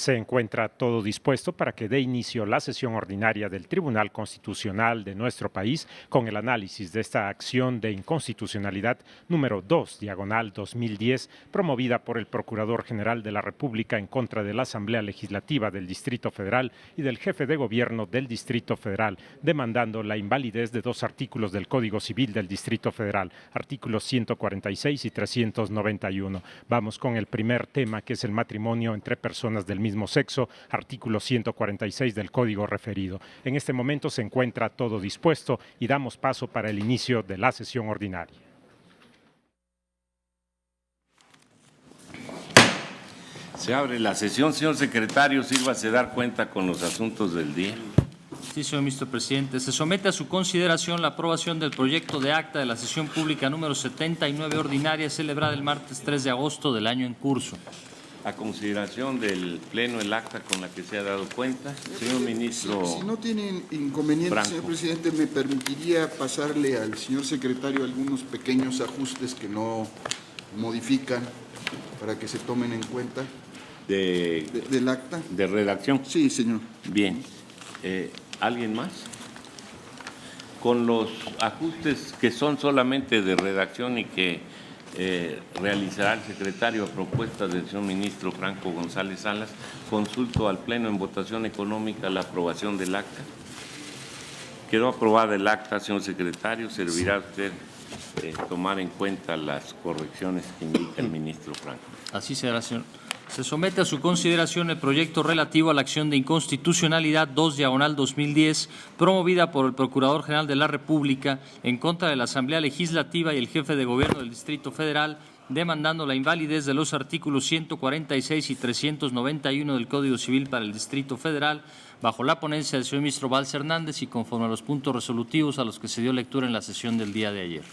Se encuentra todo dispuesto para que dé inicio la sesión ordinaria del Tribunal Constitucional de nuestro país con el análisis de esta acción de inconstitucionalidad número 2, diagonal 2010, promovida por el Procurador General de la República en contra de la Asamblea Legislativa del Distrito Federal y del Jefe de Gobierno del Distrito Federal, demandando la invalidez de dos artículos del Código Civil del Distrito Federal, artículos 146 y 391. Vamos con el primer tema, que es el matrimonio entre personas del mismo sexo, artículo 146 del Código referido. En este momento se encuentra todo dispuesto y damos paso para el inicio de la sesión ordinaria. Se abre la sesión. Señor secretario, sírvase dar cuenta con los asuntos del día. Sí, señor ministro presidente. Se somete a su consideración la aprobación del proyecto de acta de la sesión pública número 79 ordinaria celebrada el martes 3 de agosto del año en curso. A consideración del Pleno el acta con la que se ha dado cuenta. Señor ministro. Si no tienen inconvenientes, Franco. Señor presidente, me permitiría pasarle al señor secretario algunos pequeños ajustes que no modifican para que se tomen en cuenta del acta. De redacción. Sí, señor. Bien. ¿Alguien más? Con los ajustes que son solamente de redacción y que realizará el secretario a propuesta del señor ministro Franco González Salas, consulto al Pleno en votación económica la aprobación del acta. Quedó aprobada el acta, señor secretario. Servirá a usted tomar en cuenta las correcciones que indica el ministro Franco. Así será, señor. Se somete a su consideración el proyecto relativo a la acción de inconstitucionalidad 2 diagonal 2010 promovida por el Procurador General de la República en contra de la Asamblea Legislativa y el Jefe de Gobierno del Distrito Federal, demandando la invalidez de los artículos 146 y 391 del Código Civil para el Distrito Federal, bajo la ponencia del señor ministro Valls Hernández y conforme a los puntos resolutivos a los que se dio lectura en la sesión del día de ayer.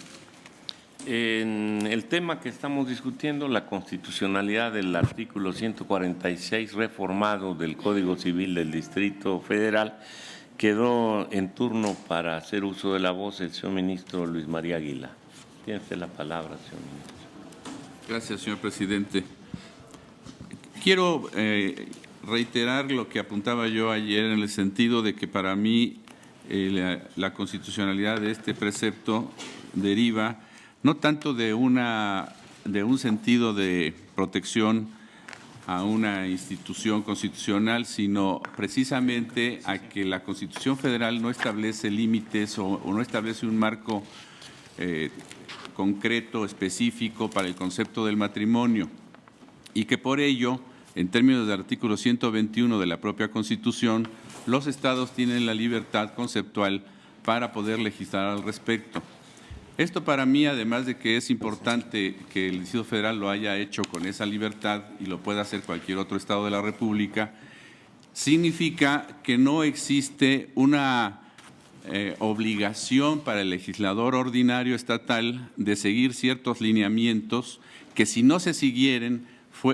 En el tema que estamos discutiendo, la constitucionalidad del artículo 146 reformado del Código Civil del Distrito Federal, quedó en turno para hacer uso de la voz el señor ministro Luis María Aguilar. Tiene usted la palabra, señor ministro. Gracias, señor presidente. Quiero reiterar lo que apuntaba yo ayer en el sentido de que para mí la constitucionalidad de este precepto deriva no tanto de un sentido de protección a una institución constitucional, sino precisamente a que la Constitución Federal no establece límites o no establece un marco concreto, específico para el concepto del matrimonio, y que por ello, en términos del artículo 121 de la propia Constitución, los estados tienen la libertad conceptual para poder legislar al respecto. Esto para mí, además de que es importante que el Distrito Federal lo haya hecho con esa libertad y lo pueda hacer cualquier otro estado de la República, significa que no existe una obligación para el legislador ordinario estatal de seguir ciertos lineamientos que, si no se siguieren,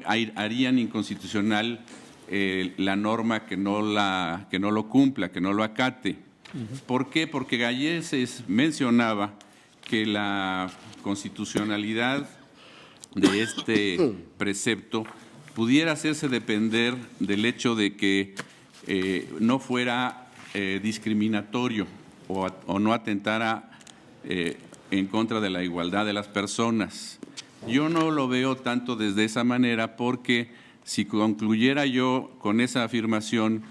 harían inconstitucional la norma que no lo cumpla, que no lo acate. ¿Por qué? Porque Gallese mencionaba que la constitucionalidad de este precepto pudiera hacerse depender del hecho de que no fuera discriminatorio o no atentara en contra de la igualdad de las personas. Yo no lo veo tanto desde esa manera, porque si concluyera yo con esa afirmación,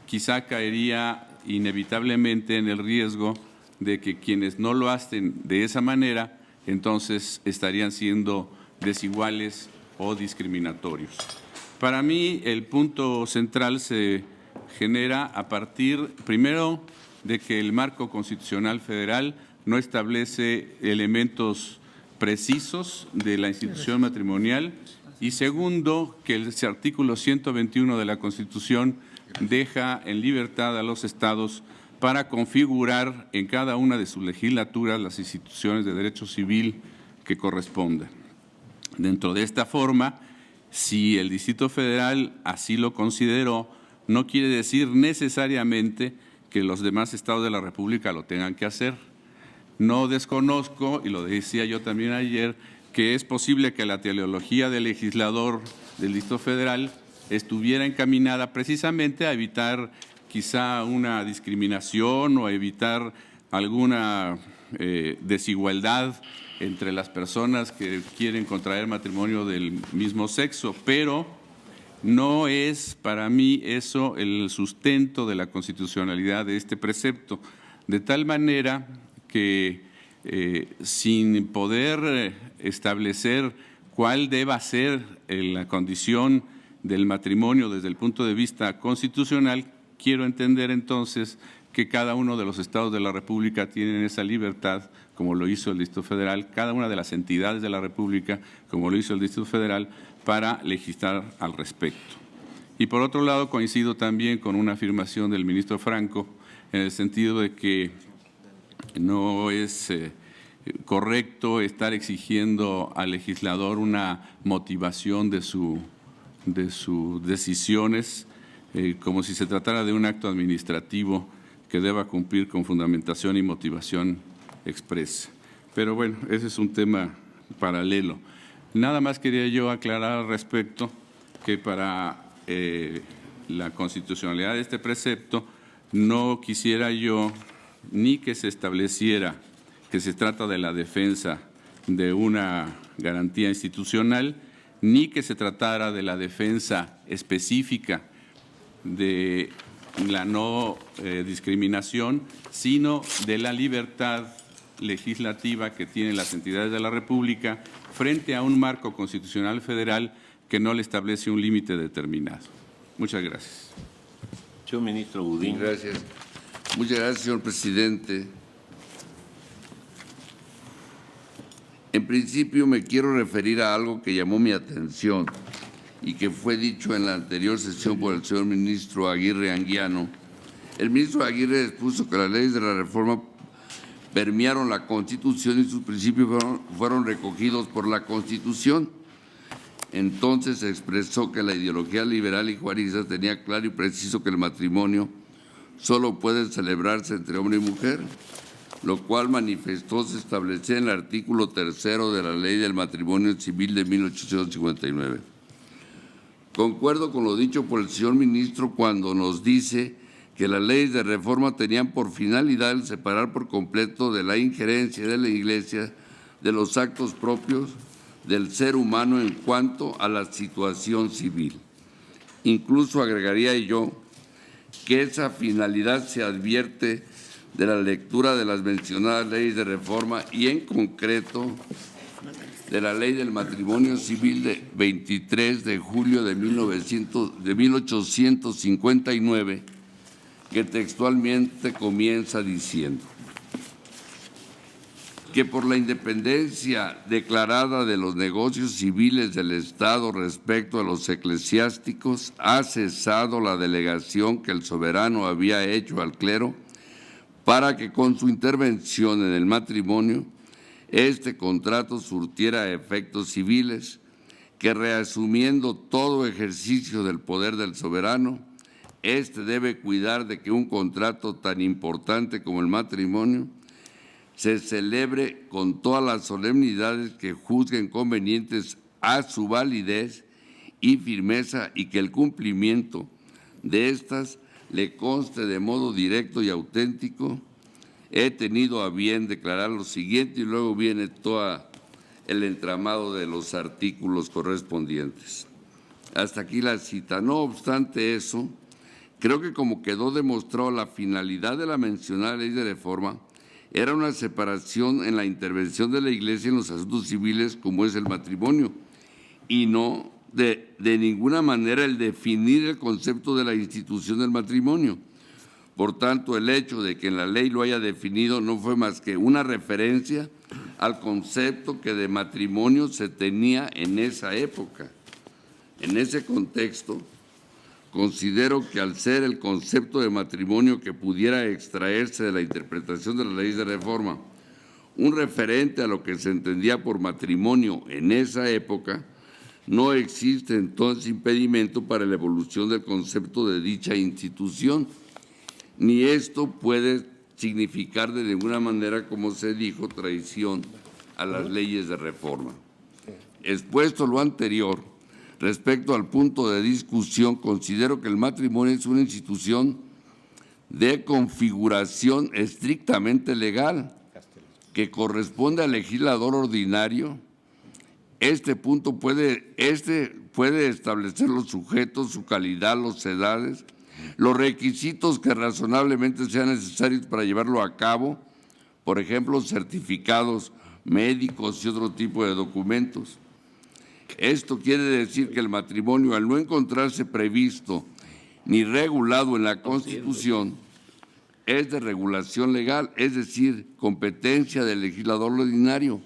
quizá caería inevitablemente en el riesgo de que quienes no lo hacen de esa manera, entonces estarían siendo desiguales o discriminatorios. Para mí, el punto central se genera a partir, primero, de que el marco constitucional federal no establece elementos precisos de la institución matrimonial, y segundo, que el artículo 121 de la Constitución deja en libertad a los estados para configurar en cada una de sus legislaturas las instituciones de derecho civil que correspondan. Dentro de esta forma, si el Distrito Federal así lo consideró, no quiere decir necesariamente que los demás estados de la República lo tengan que hacer. No desconozco, y lo decía yo también ayer, que es posible que la teleología del legislador del Distrito Federal estuviera encaminada precisamente a evitar quizá una discriminación o a evitar alguna desigualdad entre las personas que quieren contraer matrimonio del mismo sexo, pero no es para mí eso el sustento de la constitucionalidad de este precepto, de tal manera que sin poder establecer cuál deba ser la condición del matrimonio desde el punto de vista constitucional, quiero entender entonces que cada uno de los estados de la República tienen esa libertad, como lo hizo el Distrito Federal, cada una de las entidades de la República, como lo hizo el Distrito Federal, para legislar al respecto. Y por otro lado, coincido también con una afirmación del ministro Franco, en el sentido de que no es correcto estar exigiendo al legislador una motivación de sus decisiones, como si se tratara de un acto administrativo que deba cumplir con fundamentación y motivación expresa. Pero bueno, ese es un tema paralelo. Nada más quería yo aclarar al respecto que para la constitucionalidad de este precepto no quisiera yo ni que se estableciera que se trata de la defensa de una garantía institucional, ni que se tratara de la defensa específica de la no discriminación, sino de la libertad legislativa que tienen las entidades de la República frente a un marco constitucional federal que no le establece un límite determinado. Muchas gracias. Señor ministro Budín. Gracias. Muchas gracias, señor presidente. En principio me quiero referir a algo que llamó mi atención y que fue dicho en la anterior sesión por el señor ministro Aguirre Anguiano. El ministro Aguirre expuso que las leyes de la reforma permearon la Constitución y sus principios fueron recogidos por la Constitución. Entonces se expresó que la ideología liberal y juarista tenía claro y preciso que el matrimonio solo puede celebrarse entre hombre y mujer, lo cual manifestó se establecía en el artículo 3º de la Ley del Matrimonio Civil de 1859. Concuerdo con lo dicho por el señor ministro cuando nos dice que las leyes de reforma tenían por finalidad el separar por completo de la injerencia de la Iglesia de los actos propios del ser humano en cuanto a la situación civil. Incluso agregaría yo que esa finalidad se advierte de la lectura de las mencionadas leyes de reforma y en concreto de la Ley del Matrimonio Civil de 23 de julio de 1859, que textualmente comienza diciendo que por la independencia declarada de los negocios civiles del Estado respecto a los eclesiásticos, ha cesado la delegación que el soberano había hecho al clero para que con su intervención en el matrimonio este contrato surtiera efectos civiles, que reasumiendo todo ejercicio del poder del soberano, este debe cuidar de que un contrato tan importante como el matrimonio se celebre con todas las solemnidades que juzguen convenientes a su validez y firmeza y que el cumplimiento de estas le conste de modo directo y auténtico. He tenido a bien declarar lo siguiente y luego viene todo el entramado de los artículos correspondientes. Hasta aquí la cita. No obstante eso, creo que como quedó demostrado la finalidad de la mencionada ley de reforma era una separación en la intervención de la Iglesia en los asuntos civiles como es el matrimonio y no de ninguna manera el definir el concepto de la institución del matrimonio. Por tanto, el hecho de que en la ley lo haya definido no fue más que una referencia al concepto que de matrimonio se tenía en esa época. En ese contexto, considero que al ser el concepto de matrimonio que pudiera extraerse de la interpretación de las leyes de reforma un referente a lo que se entendía por matrimonio en esa época, no existe entonces impedimento para la evolución del concepto de dicha institución, ni esto puede significar de ninguna manera, como se dijo, traición a las leyes de reforma. Expuesto lo anterior, respecto al punto de discusión, considero que el matrimonio es una institución de configuración estrictamente legal que corresponde al legislador ordinario. Este puede establecer los sujetos, su calidad, las edades, los requisitos que razonablemente sean necesarios para llevarlo a cabo, por ejemplo, certificados médicos y otro tipo de documentos. Esto quiere decir que el matrimonio, al no encontrarse previsto ni regulado en la Constitución, es de regulación legal, es decir, competencia del legislador ordinario,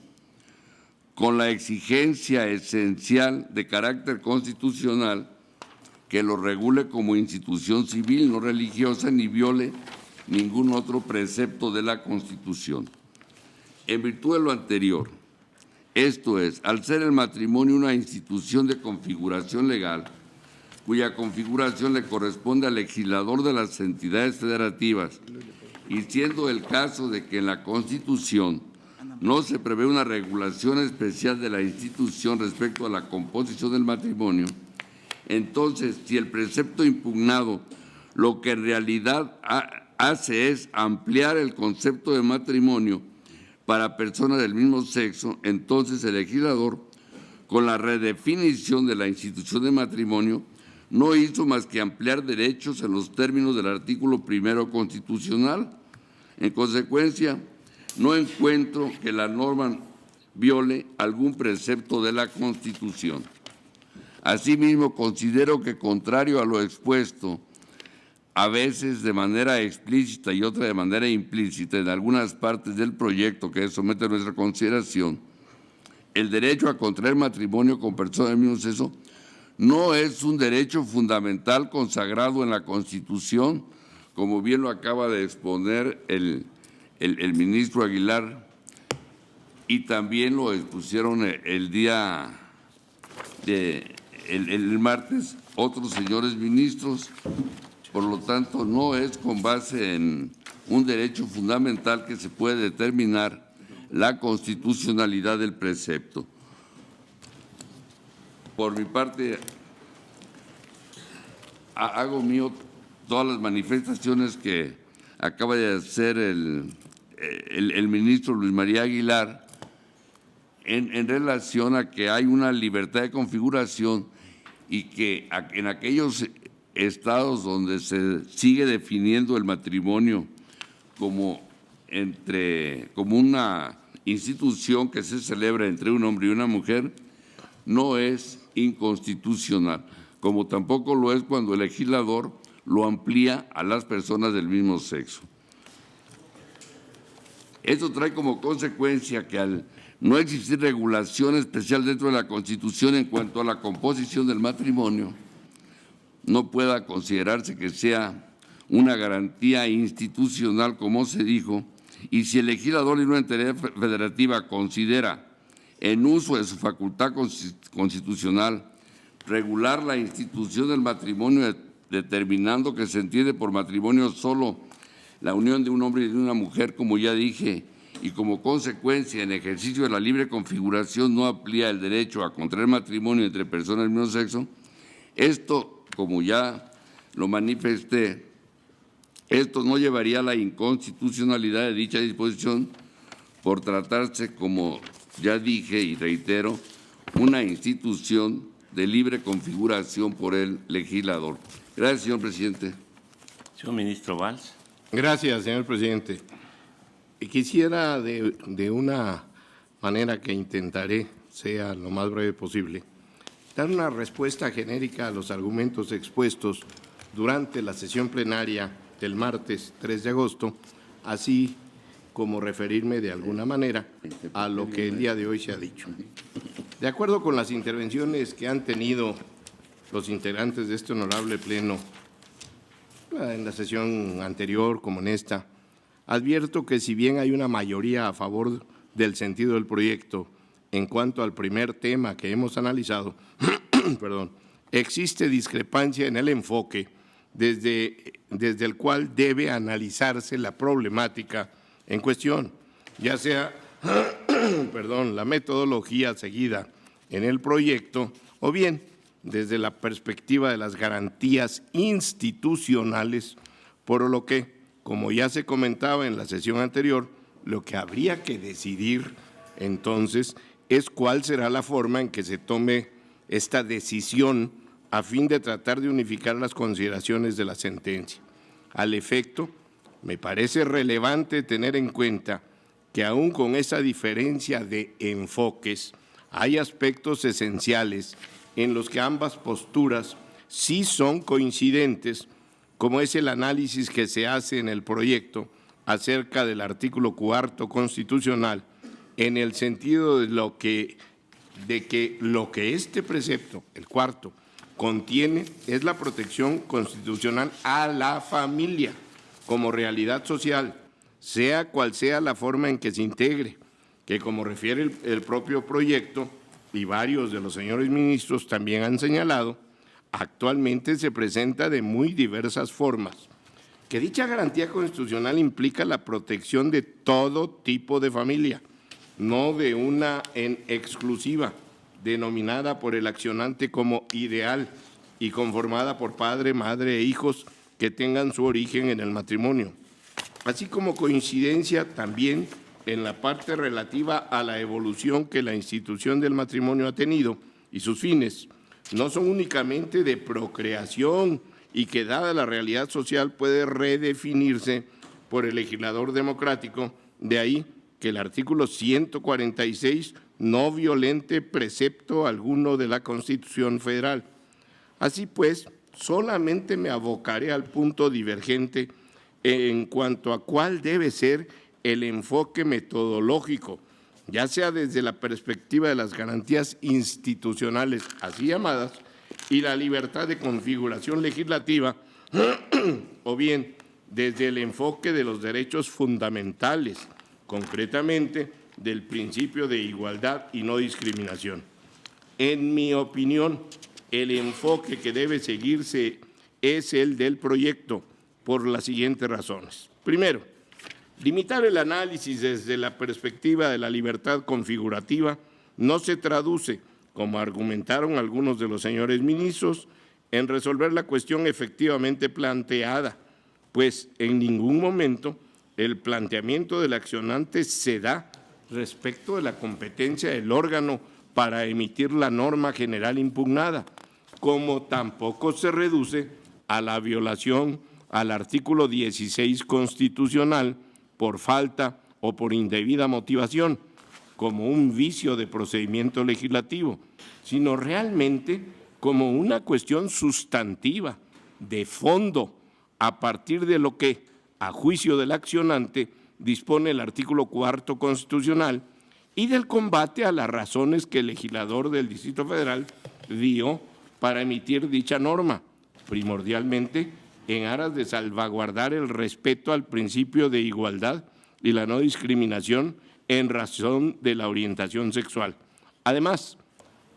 con la exigencia esencial de carácter constitucional que lo regule como institución civil, no religiosa, ni viole ningún otro precepto de la Constitución. En virtud de lo anterior, esto es, al ser el matrimonio una institución de configuración legal, cuya configuración le corresponde al legislador de las entidades federativas, y siendo el caso de que en la Constitución no se prevé una regulación especial de la institución respecto a la composición del matrimonio, entonces, si el precepto impugnado lo que en realidad hace es ampliar el concepto de matrimonio para personas del mismo sexo, entonces el legislador, con la redefinición de la institución de matrimonio, no hizo más que ampliar derechos en los términos del artículo 1 constitucional. En consecuencia, no encuentro que la norma viole algún precepto de la Constitución. Asimismo, considero que, contrario a lo expuesto, a veces de manera explícita y otra de manera implícita en algunas partes del proyecto que somete a nuestra consideración, el derecho a contraer matrimonio con personas del mismo sexo no es un derecho fundamental consagrado en la Constitución, como bien lo acaba de exponer el ministro Aguilar, y también lo expusieron el martes otros señores ministros. Por lo tanto, no es con base en un derecho fundamental que se puede determinar la constitucionalidad del precepto. Por mi parte, hago mío todas las manifestaciones que acaba de hacer el ministro Luis María Aguilar en relación a que hay una libertad de configuración y que en aquellos estados donde se sigue definiendo el matrimonio como una institución que se celebra entre un hombre y una mujer, no es inconstitucional, como tampoco lo es cuando el legislador lo amplía a las personas del mismo sexo. Esto trae como consecuencia que al no existir regulación especial dentro de la Constitución en cuanto a la composición del matrimonio, no pueda considerarse que sea una garantía institucional, como se dijo, y si el legislador de una entidad federativa considera en uso de su facultad constitucional regular la institución del matrimonio, determinando que se entiende por matrimonio solo la unión de un hombre y de una mujer, como ya dije, y como consecuencia, en ejercicio de la libre configuración, no amplía el derecho a contraer matrimonio entre personas del mismo sexo, esto, como ya lo manifesté, esto no llevaría a la inconstitucionalidad de dicha disposición por tratarse, como ya dije y reitero, una institución de libre configuración por el legislador. Gracias, señor presidente. Señor ministro Valls. Gracias, señor presidente. Quisiera, de una manera que intentaré sea lo más breve posible, dar una respuesta genérica a los argumentos expuestos durante la sesión plenaria del martes 3 de agosto, así como referirme de alguna manera a lo que el día de hoy se ha dicho. De acuerdo con las intervenciones que han tenido los integrantes de este honorable pleno en la sesión anterior como en esta, advierto que si bien hay una mayoría a favor del sentido del proyecto en cuanto al primer tema que hemos analizado, existe discrepancia en el enfoque desde el cual debe analizarse la problemática en cuestión, ya sea la metodología seguida en el proyecto o bien desde la perspectiva de las garantías institucionales, por lo que, como ya se comentaba en la sesión anterior, lo que habría que decidir entonces es cuál será la forma en que se tome esta decisión a fin de tratar de unificar las consideraciones de la sentencia. Al efecto, me parece relevante tener en cuenta que aún con esa diferencia de enfoques, hay aspectos esenciales en los que ambas posturas sí son coincidentes, como es el análisis que se hace en el proyecto acerca del artículo 4º constitucional, en el sentido de que lo que este precepto, el cuarto, contiene es la protección constitucional a la familia como realidad social, sea cual sea la forma en que se integre, que como refiere el propio proyecto y varios de los señores ministros también han señalado, actualmente se presenta de muy diversas formas. Que dicha garantía constitucional implica la protección de todo tipo de familia, no de una en exclusiva, denominada por el accionante como ideal y conformada por padre, madre e hijos que tengan su origen en el matrimonio, así como coincidencia también en la parte relativa a la evolución que la institución del matrimonio ha tenido y sus fines no son únicamente de procreación y que dada la realidad social puede redefinirse por el legislador democrático, de ahí que el artículo 146 no violente precepto alguno de la Constitución Federal. Así pues, solamente me abocaré al punto divergente en cuanto a cuál debe ser el enfoque metodológico, ya sea desde la perspectiva de las garantías institucionales, así llamadas, y la libertad de configuración legislativa, o bien desde el enfoque de los derechos fundamentales, concretamente del principio de igualdad y no discriminación. En mi opinión, el enfoque que debe seguirse es el del proyecto, por las siguientes razones. Primero, limitar el análisis desde la perspectiva de la libertad configurativa no se traduce, como argumentaron algunos de los señores ministros, en resolver la cuestión efectivamente planteada, pues en ningún momento el planteamiento del accionante se da respecto de la competencia del órgano para emitir la norma general impugnada, como tampoco se reduce a la violación al artículo 16 constitucional por falta o por indebida motivación, como un vicio de procedimiento legislativo, sino realmente como una cuestión sustantiva, de fondo, a partir de lo que, a juicio del accionante, dispone el artículo 4º constitucional y del combate a las razones que el legislador del Distrito Federal dio para emitir dicha norma, primordialmente en aras de salvaguardar el respeto al principio de igualdad y la no discriminación en razón de la orientación sexual. Además,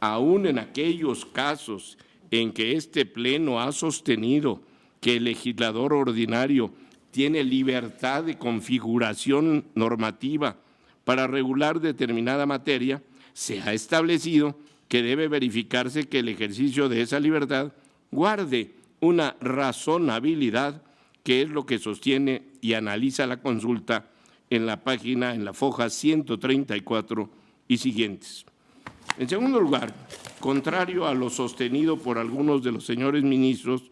aún en aquellos casos en que este Pleno ha sostenido que el legislador ordinario tiene libertad de configuración normativa para regular determinada materia, se ha establecido que debe verificarse que el ejercicio de esa libertad guarde una razonabilidad, que es lo que sostiene y analiza la consulta en la foja 134 y siguientes. En segundo lugar, contrario a lo sostenido por algunos de los señores ministros,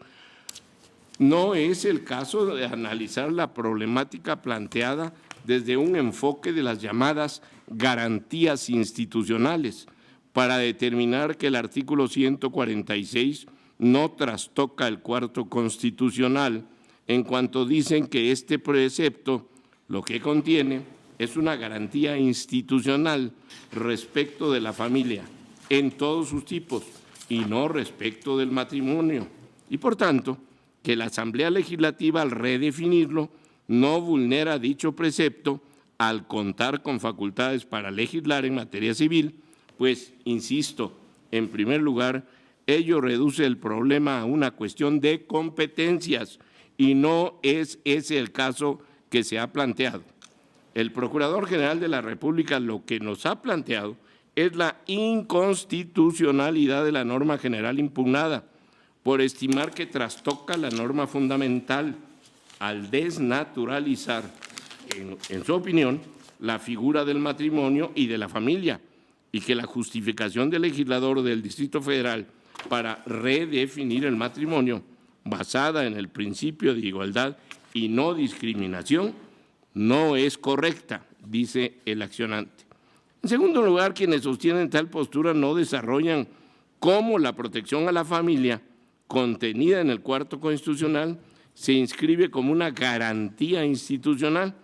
no es el caso de analizar la problemática planteada desde un enfoque de las llamadas garantías institucionales para determinar que el artículo 146 no trastoca el 4º constitucional en cuanto dicen que este precepto lo que contiene es una garantía institucional respecto de la familia en todos sus tipos y no respecto del matrimonio. Y por tanto, que la Asamblea Legislativa al redefinirlo no vulnera dicho precepto al contar con facultades para legislar en materia civil, pues, insisto, en primer lugar, ello reduce el problema a una cuestión de competencias y no es ese el caso que se ha planteado. El Procurador General de la República lo que nos ha planteado es la inconstitucionalidad de la norma general impugnada, por estimar que trastoca la norma fundamental al desnaturalizar, en su opinión, la figura del matrimonio y de la familia, y que la justificación del legislador del Distrito Federal para redefinir el matrimonio, basada en el principio de igualdad y no discriminación, no es correcta, dice el accionante. En segundo lugar, quienes sostienen tal postura no desarrollan cómo la protección a la familia, contenida en el cuarto constitucional, se inscribe como una garantía institucional,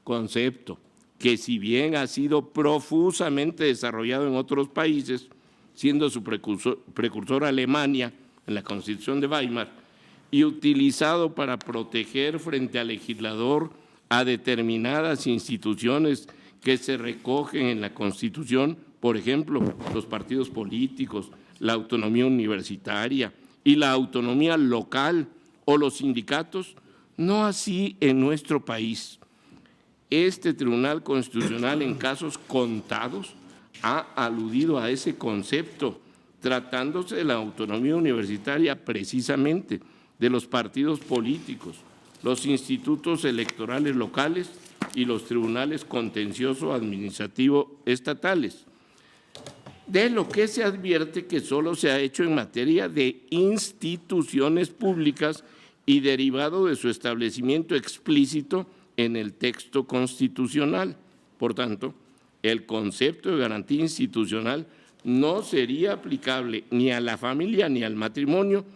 concepto que si bien ha sido profusamente desarrollado en otros países, siendo su precursor Alemania en la Constitución de Weimar, y utilizado para proteger frente al legislador a determinadas instituciones que se recogen en la Constitución, por ejemplo, los partidos políticos, la autonomía universitaria y la autonomía local o los sindicatos, no así en nuestro país. Este Tribunal Constitucional, en casos contados, ha aludido a ese concepto, tratándose de la autonomía universitaria precisamente, de los partidos políticos, los institutos electorales locales y los tribunales contencioso administrativo estatales. De lo que se advierte que solo se ha hecho en materia de instituciones públicas y derivado de su establecimiento explícito en el texto constitucional. Por tanto, el concepto de garantía institucional no sería aplicable ni a la familia ni al matrimonio,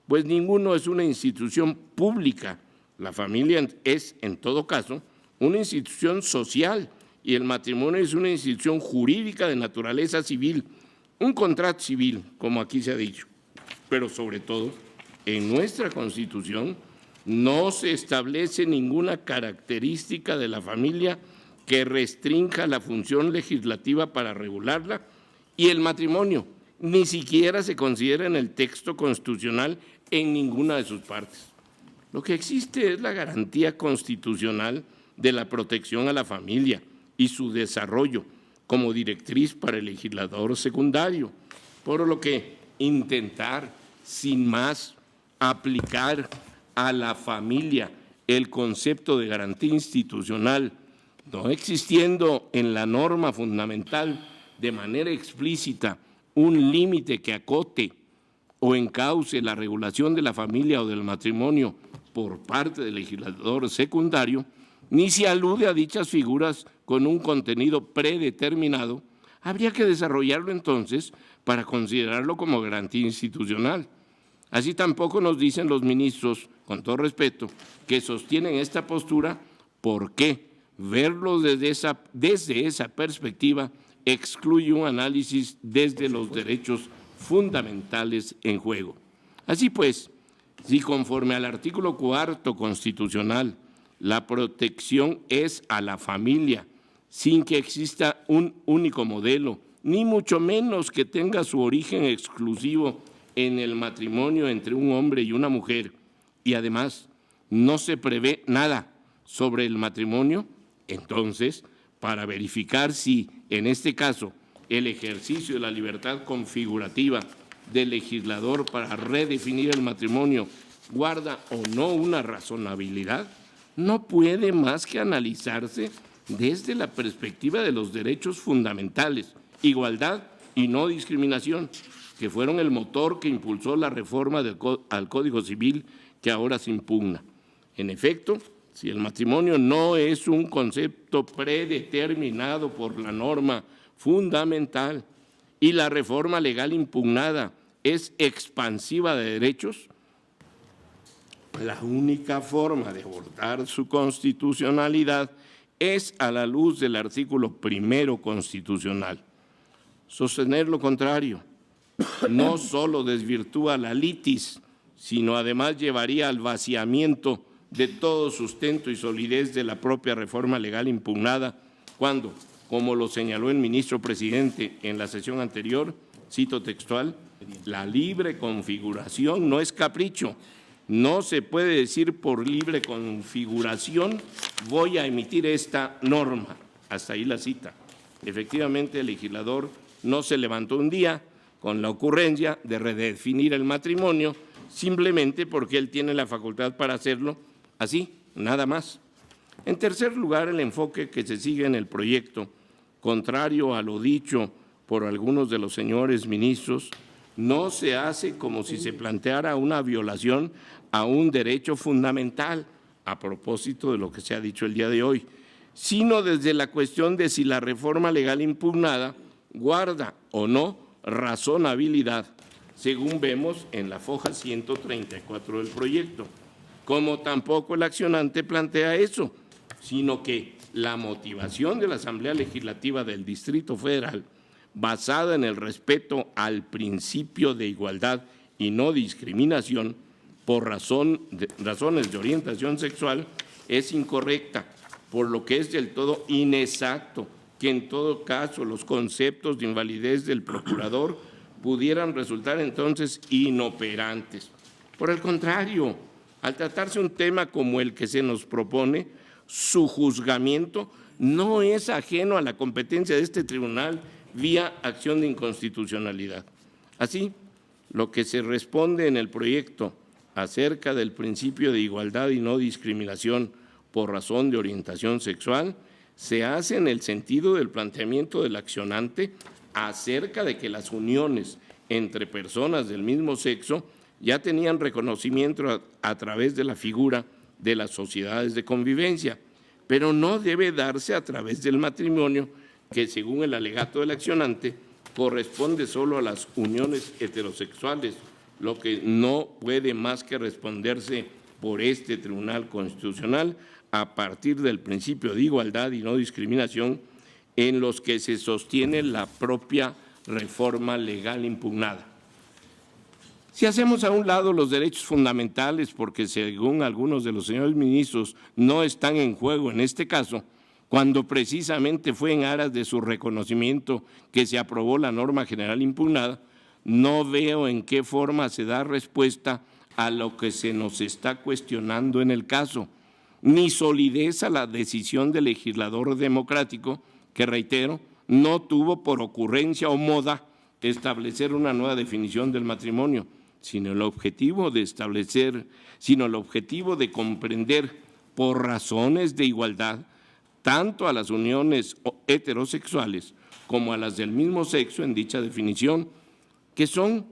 pues ninguno es una institución pública. La familia es, en todo caso, una institución social y el matrimonio es una institución jurídica de naturaleza civil, un contrato civil, como aquí se ha dicho. Pero sobre todo, en nuestra Constitución no se establece ninguna característica de la familia que restrinja la función legislativa para regularla, y el matrimonio ni siquiera se considera en el texto constitucional en ninguna de sus partes. Lo que existe es la garantía constitucional de la protección a la familia y su desarrollo como directriz para el legislador secundario, por lo que intentar, sin más, aplicar a la familia el concepto de garantía institucional, no existiendo en la norma fundamental de manera explícita un límite que acote o encauce la regulación de la familia o del matrimonio por parte del legislador secundario, ni se alude a dichas figuras con un contenido predeterminado, habría que desarrollarlo entonces para considerarlo como garantía institucional. Así tampoco nos dicen los ministros, con todo respeto, que sostienen esta postura, por qué verlo desde esa perspectiva excluye un análisis desde los derechos fundamentales en juego. Así pues, si conforme al artículo 4º constitucional, la protección es a la familia, sin que exista un único modelo, ni mucho menos que tenga su origen exclusivo en el matrimonio entre un hombre y una mujer, y además no se prevé nada sobre el matrimonio, entonces, para verificar si, en este caso, el ejercicio de la libertad configurativa del legislador para redefinir el matrimonio guarda o no una razonabilidad, no puede más que analizarse desde la perspectiva de los derechos fundamentales, igualdad y no discriminación, que fueron el motor que impulsó la reforma al Código Civil que ahora se impugna. En efecto, si el matrimonio no es un concepto predeterminado por la norma fundamental y la reforma legal impugnada es expansiva de derechos, la única forma de abordar su constitucionalidad es a la luz del artículo 1º constitucional. Sostener lo contrario no solo desvirtúa la litis, sino además llevaría al vaciamiento de todo sustento y solidez de la propia reforma legal impugnada, cuando, como lo señaló el ministro presidente en la sesión anterior, cito textual, la libre configuración no es capricho. No se puede decir por libre configuración voy a emitir esta norma. Hasta ahí la cita. Efectivamente, el legislador no se levantó un día con la ocurrencia de redefinir el matrimonio simplemente porque él tiene la facultad para hacerlo así, nada más. En tercer lugar, el enfoque que se sigue en el proyecto, contrario a lo dicho por algunos de los señores ministros, no se hace como si se planteara una violación a un derecho fundamental, a propósito de lo que se ha dicho el día de hoy, sino desde la cuestión de si la reforma legal impugnada guarda o no razonabilidad, según vemos en la foja 134 del proyecto, como tampoco el accionante plantea eso, sino que la motivación de la Asamblea Legislativa del Distrito Federal, basada en el respeto al principio de igualdad y no discriminación por razones de orientación sexual, es incorrecta, por lo que es del todo inexacto que en todo caso los conceptos de invalidez del procurador pudieran resultar entonces inoperantes. Por el contrario, al tratarse un tema como el que se nos propone, su juzgamiento no es ajeno a la competencia de este tribunal vía acción de inconstitucionalidad. Así, lo que se responde en el proyecto acerca del principio de igualdad y no discriminación por razón de orientación sexual se hace en el sentido del planteamiento del accionante acerca de que las uniones entre personas del mismo sexo ya tenían reconocimiento a través de la figura de las sociedades de convivencia, pero no debe darse a través del matrimonio, que según el alegato del accionante corresponde solo a las uniones heterosexuales, lo que no puede más que responderse por este Tribunal Constitucional a partir del principio de igualdad y no discriminación en los que se sostiene la propia reforma legal impugnada. Si hacemos a un lado los derechos fundamentales, porque según algunos de los señores ministros no están en juego en este caso, cuando precisamente fue en aras de su reconocimiento que se aprobó la norma general impugnada, no veo en qué forma se da respuesta a lo que se nos está cuestionando en el caso, ni solidez a la decisión del legislador democrático, que reitero, no tuvo por ocurrencia o moda establecer una nueva definición del matrimonio, sino el objetivo de comprender por razones de igualdad tanto a las uniones heterosexuales como a las del mismo sexo en dicha definición, que son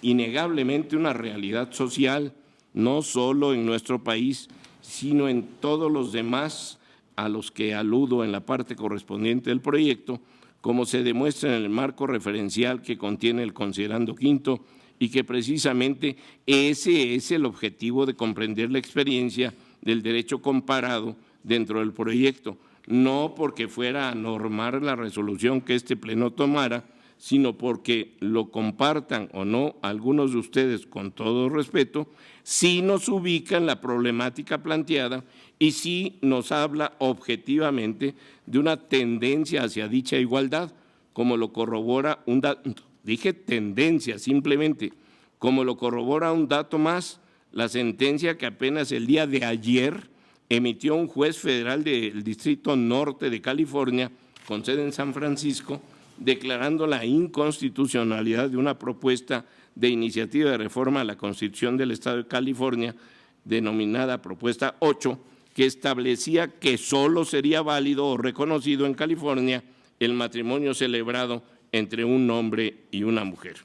innegablemente una realidad social, no solo en nuestro país, sino en todos los demás a los que aludo en la parte correspondiente del proyecto, como se demuestra en el marco referencial que contiene el considerando quinto, y que precisamente ese es el objetivo de comprender la experiencia del derecho comparado dentro del proyecto, no porque fuera a normar la resolución que este Pleno tomara, sino porque lo compartan o no algunos de ustedes con todo respeto, sí nos ubica en la problemática planteada y sí nos habla objetivamente de una tendencia hacia dicha igualdad, como lo corrobora un dato, dije tendencia simplemente, como lo corrobora un dato más, la sentencia que apenas el día de ayer emitió un juez federal del Distrito Norte de California, con sede en San Francisco, declarando la inconstitucionalidad de una propuesta de iniciativa de reforma a la Constitución del Estado de California, denominada Propuesta 8, que establecía que solo sería válido o reconocido en California el matrimonio celebrado entre un hombre y una mujer.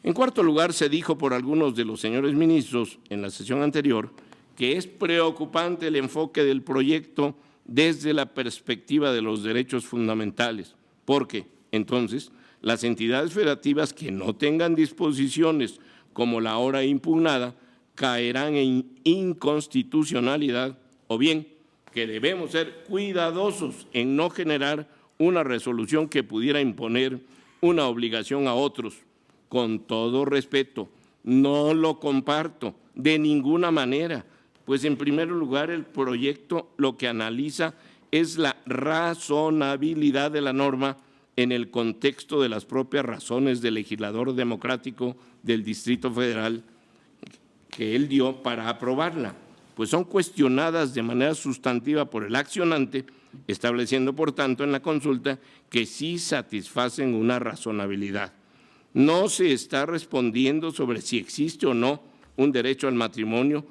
En cuarto lugar, se dijo por algunos de los señores ministros en la sesión anterior que es preocupante el enfoque del proyecto desde la perspectiva de los derechos fundamentales, porque entonces las entidades federativas que no tengan disposiciones como la ahora impugnada caerán en inconstitucionalidad, o bien que debemos ser cuidadosos en no generar una resolución que pudiera imponer una obligación a otros. Con todo respeto, no lo comparto de ninguna manera, pues en primer lugar el proyecto lo que analiza es la razonabilidad de la norma en el contexto de las propias razones del legislador democrático del Distrito Federal que él dio para aprobarla, pues son cuestionadas de manera sustantiva por el accionante estableciendo, por tanto, en la consulta que sí satisfacen una razonabilidad. No se está respondiendo sobre si existe o no un derecho al matrimonio,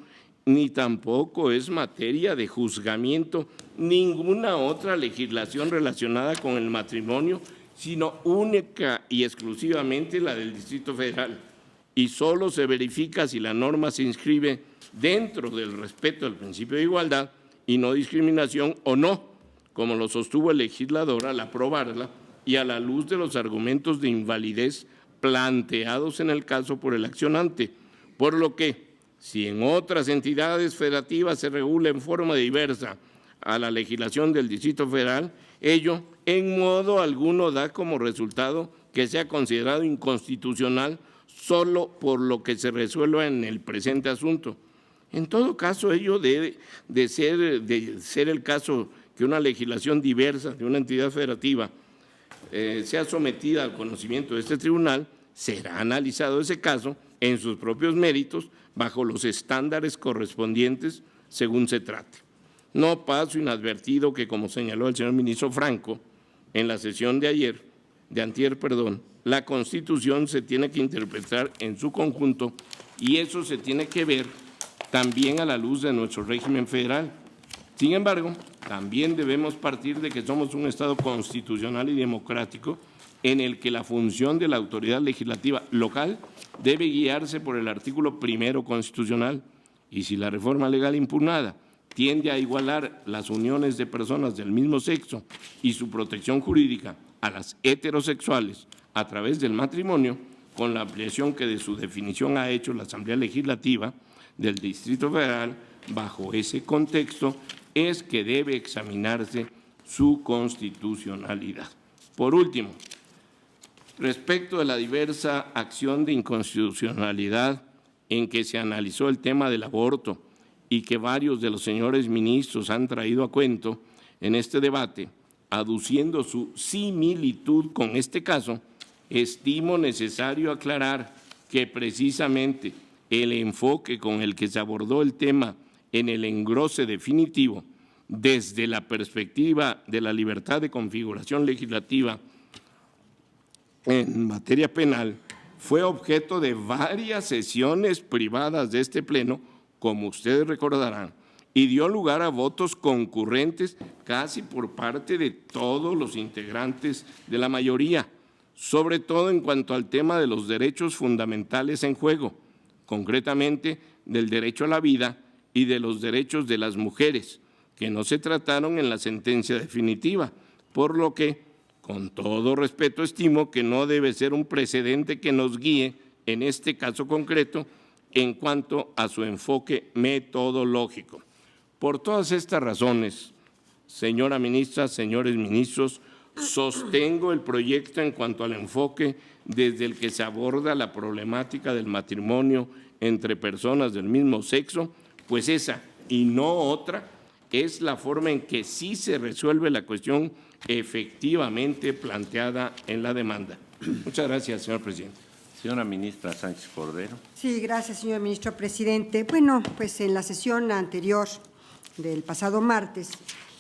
ni tampoco es materia de juzgamiento ninguna otra legislación relacionada con el matrimonio, sino única y exclusivamente la del Distrito Federal. Y solo se verifica si la norma se inscribe dentro del respeto al principio de igualdad y no discriminación o no, como lo sostuvo el legislador al aprobarla y a la luz de los argumentos de invalidez planteados en el caso por el accionante, por lo que, si en otras entidades federativas se regula en forma diversa a la legislación del Distrito Federal, ello en modo alguno da como resultado que sea considerado inconstitucional solo por lo que se resuelva en el presente asunto. En todo caso, ello debe de ser el caso que una legislación diversa de una entidad federativa sea sometida al conocimiento de este tribunal, será analizado ese caso en sus propios méritos bajo los estándares correspondientes según se trate. No paso inadvertido que, como señaló el señor ministro Franco en la sesión de antier, la Constitución se tiene que interpretar en su conjunto y eso se tiene que ver también a la luz de nuestro régimen federal. Sin embargo, también debemos partir de que somos un Estado constitucional y democrático en el que la función de la autoridad legislativa local debe guiarse por el artículo 1 constitucional, y si la reforma legal impugnada tiende a igualar las uniones de personas del mismo sexo y su protección jurídica a las heterosexuales a través del matrimonio, con la ampliación que de su definición ha hecho la Asamblea Legislativa del Distrito Federal, bajo ese contexto es que debe examinarse su constitucionalidad. Por último, respecto de la diversa acción de inconstitucionalidad en que se analizó el tema del aborto y que varios de los señores ministros han traído a cuento en este debate, aduciendo su similitud con este caso, estimo necesario aclarar que precisamente el enfoque con el que se abordó el tema en el engrose definitivo, desde la perspectiva de la libertad de configuración legislativa en materia penal, fue objeto de varias sesiones privadas de este Pleno, como ustedes recordarán, y dio lugar a votos concurrentes casi por parte de todos los integrantes de la mayoría, sobre todo en cuanto al tema de los derechos fundamentales en juego, concretamente del derecho a la vida y de los derechos de las mujeres, que no se trataron en la sentencia definitiva, por lo que, con todo respeto, estimo que no debe ser un precedente que nos guíe en este caso concreto en cuanto a su enfoque metodológico. Por todas estas razones, señora ministra, señores ministros, sostengo el proyecto en cuanto al enfoque desde el que se aborda la problemática del matrimonio entre personas del mismo sexo, pues esa y no otra es la forma en que sí se resuelve la cuestión efectivamente planteada en la demanda. Muchas gracias, señor presidente. Señora ministra Sánchez Cordero. Sí, gracias, señor ministro presidente. Bueno, pues en la sesión anterior del pasado martes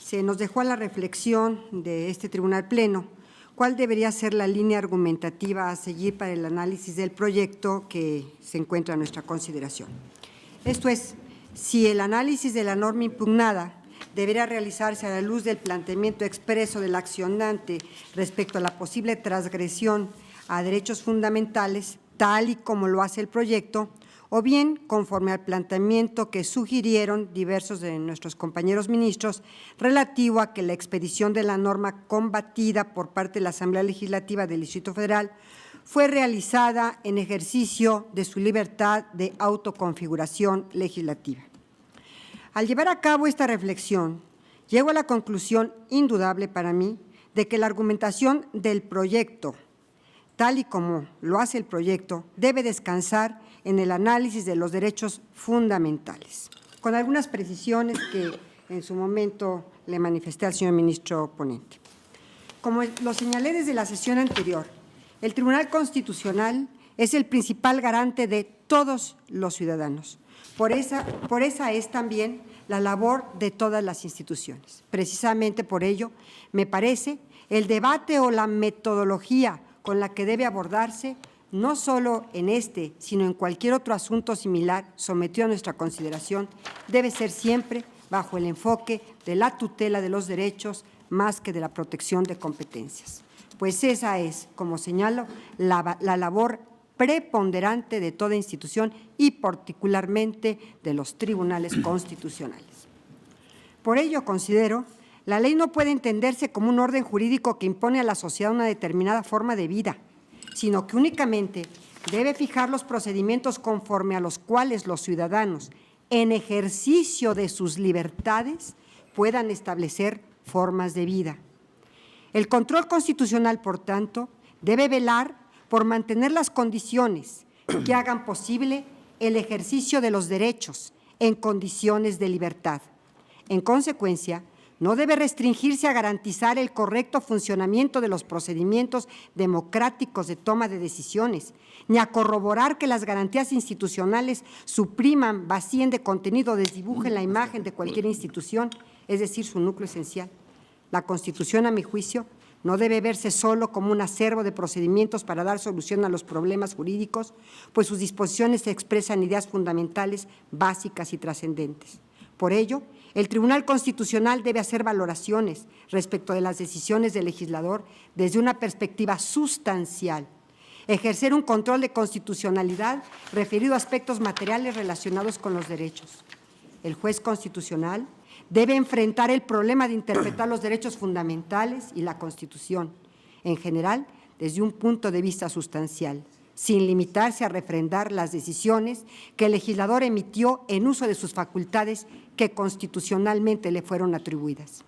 se nos dejó a la reflexión de este Tribunal Pleno cuál debería ser la línea argumentativa a seguir para el análisis del proyecto que se encuentra a nuestra consideración. Esto es, si el análisis de la norma impugnada deberá realizarse a la luz del planteamiento expreso del accionante respecto a la posible transgresión a derechos fundamentales, tal y como lo hace el proyecto, o bien conforme al planteamiento que sugirieron diversos de nuestros compañeros ministros relativo a que la expedición de la norma combatida por parte de la Asamblea Legislativa del Distrito Federal fue realizada en ejercicio de su libertad de autoconfiguración legislativa. Al llevar a cabo esta reflexión, llego a la conclusión indudable para mí de que la argumentación del proyecto, tal y como lo hace el proyecto, debe descansar en el análisis de los derechos fundamentales, con algunas precisiones que en su momento le manifesté al señor ministro ponente. Como lo señalé desde la sesión anterior, el Tribunal Constitucional es el principal garante de todos los ciudadanos. Por esa es también la labor de todas las instituciones. Precisamente por ello, me parece, el debate o la metodología con la que debe abordarse, no solo en este, sino en cualquier otro asunto similar sometido a nuestra consideración, debe ser siempre bajo el enfoque de la tutela de los derechos más que de la protección de competencias. Pues esa es, como señalo, la labor preponderante de toda institución y particularmente de los tribunales constitucionales. Por ello, considero, la ley no puede entenderse como un orden jurídico que impone a la sociedad una determinada forma de vida, sino que únicamente debe fijar los procedimientos conforme a los cuales los ciudadanos, en ejercicio de sus libertades, puedan establecer formas de vida. El control constitucional, por tanto, debe velar por mantener las condiciones que hagan posible el ejercicio de los derechos en condiciones de libertad. En consecuencia, no debe restringirse a garantizar el correcto funcionamiento de los procedimientos democráticos de toma de decisiones, ni a corroborar que las garantías institucionales supriman, vacíen de contenido o desdibujen la imagen de cualquier institución, es decir, su núcleo esencial. La Constitución, a mi juicio, no debe verse solo como un acervo de procedimientos para dar solución a los problemas jurídicos, pues sus disposiciones expresan ideas fundamentales, básicas y trascendentes. Por ello, el Tribunal Constitucional debe hacer valoraciones respecto de las decisiones del legislador desde una perspectiva sustancial, ejercer un control de constitucionalidad referido a aspectos materiales relacionados con los derechos. El juez constitucional debe enfrentar el problema de interpretar los derechos fundamentales y la Constitución, en general, desde un punto de vista sustancial, sin limitarse a refrendar las decisiones que el legislador emitió en uso de sus facultades que constitucionalmente le fueron atribuidas.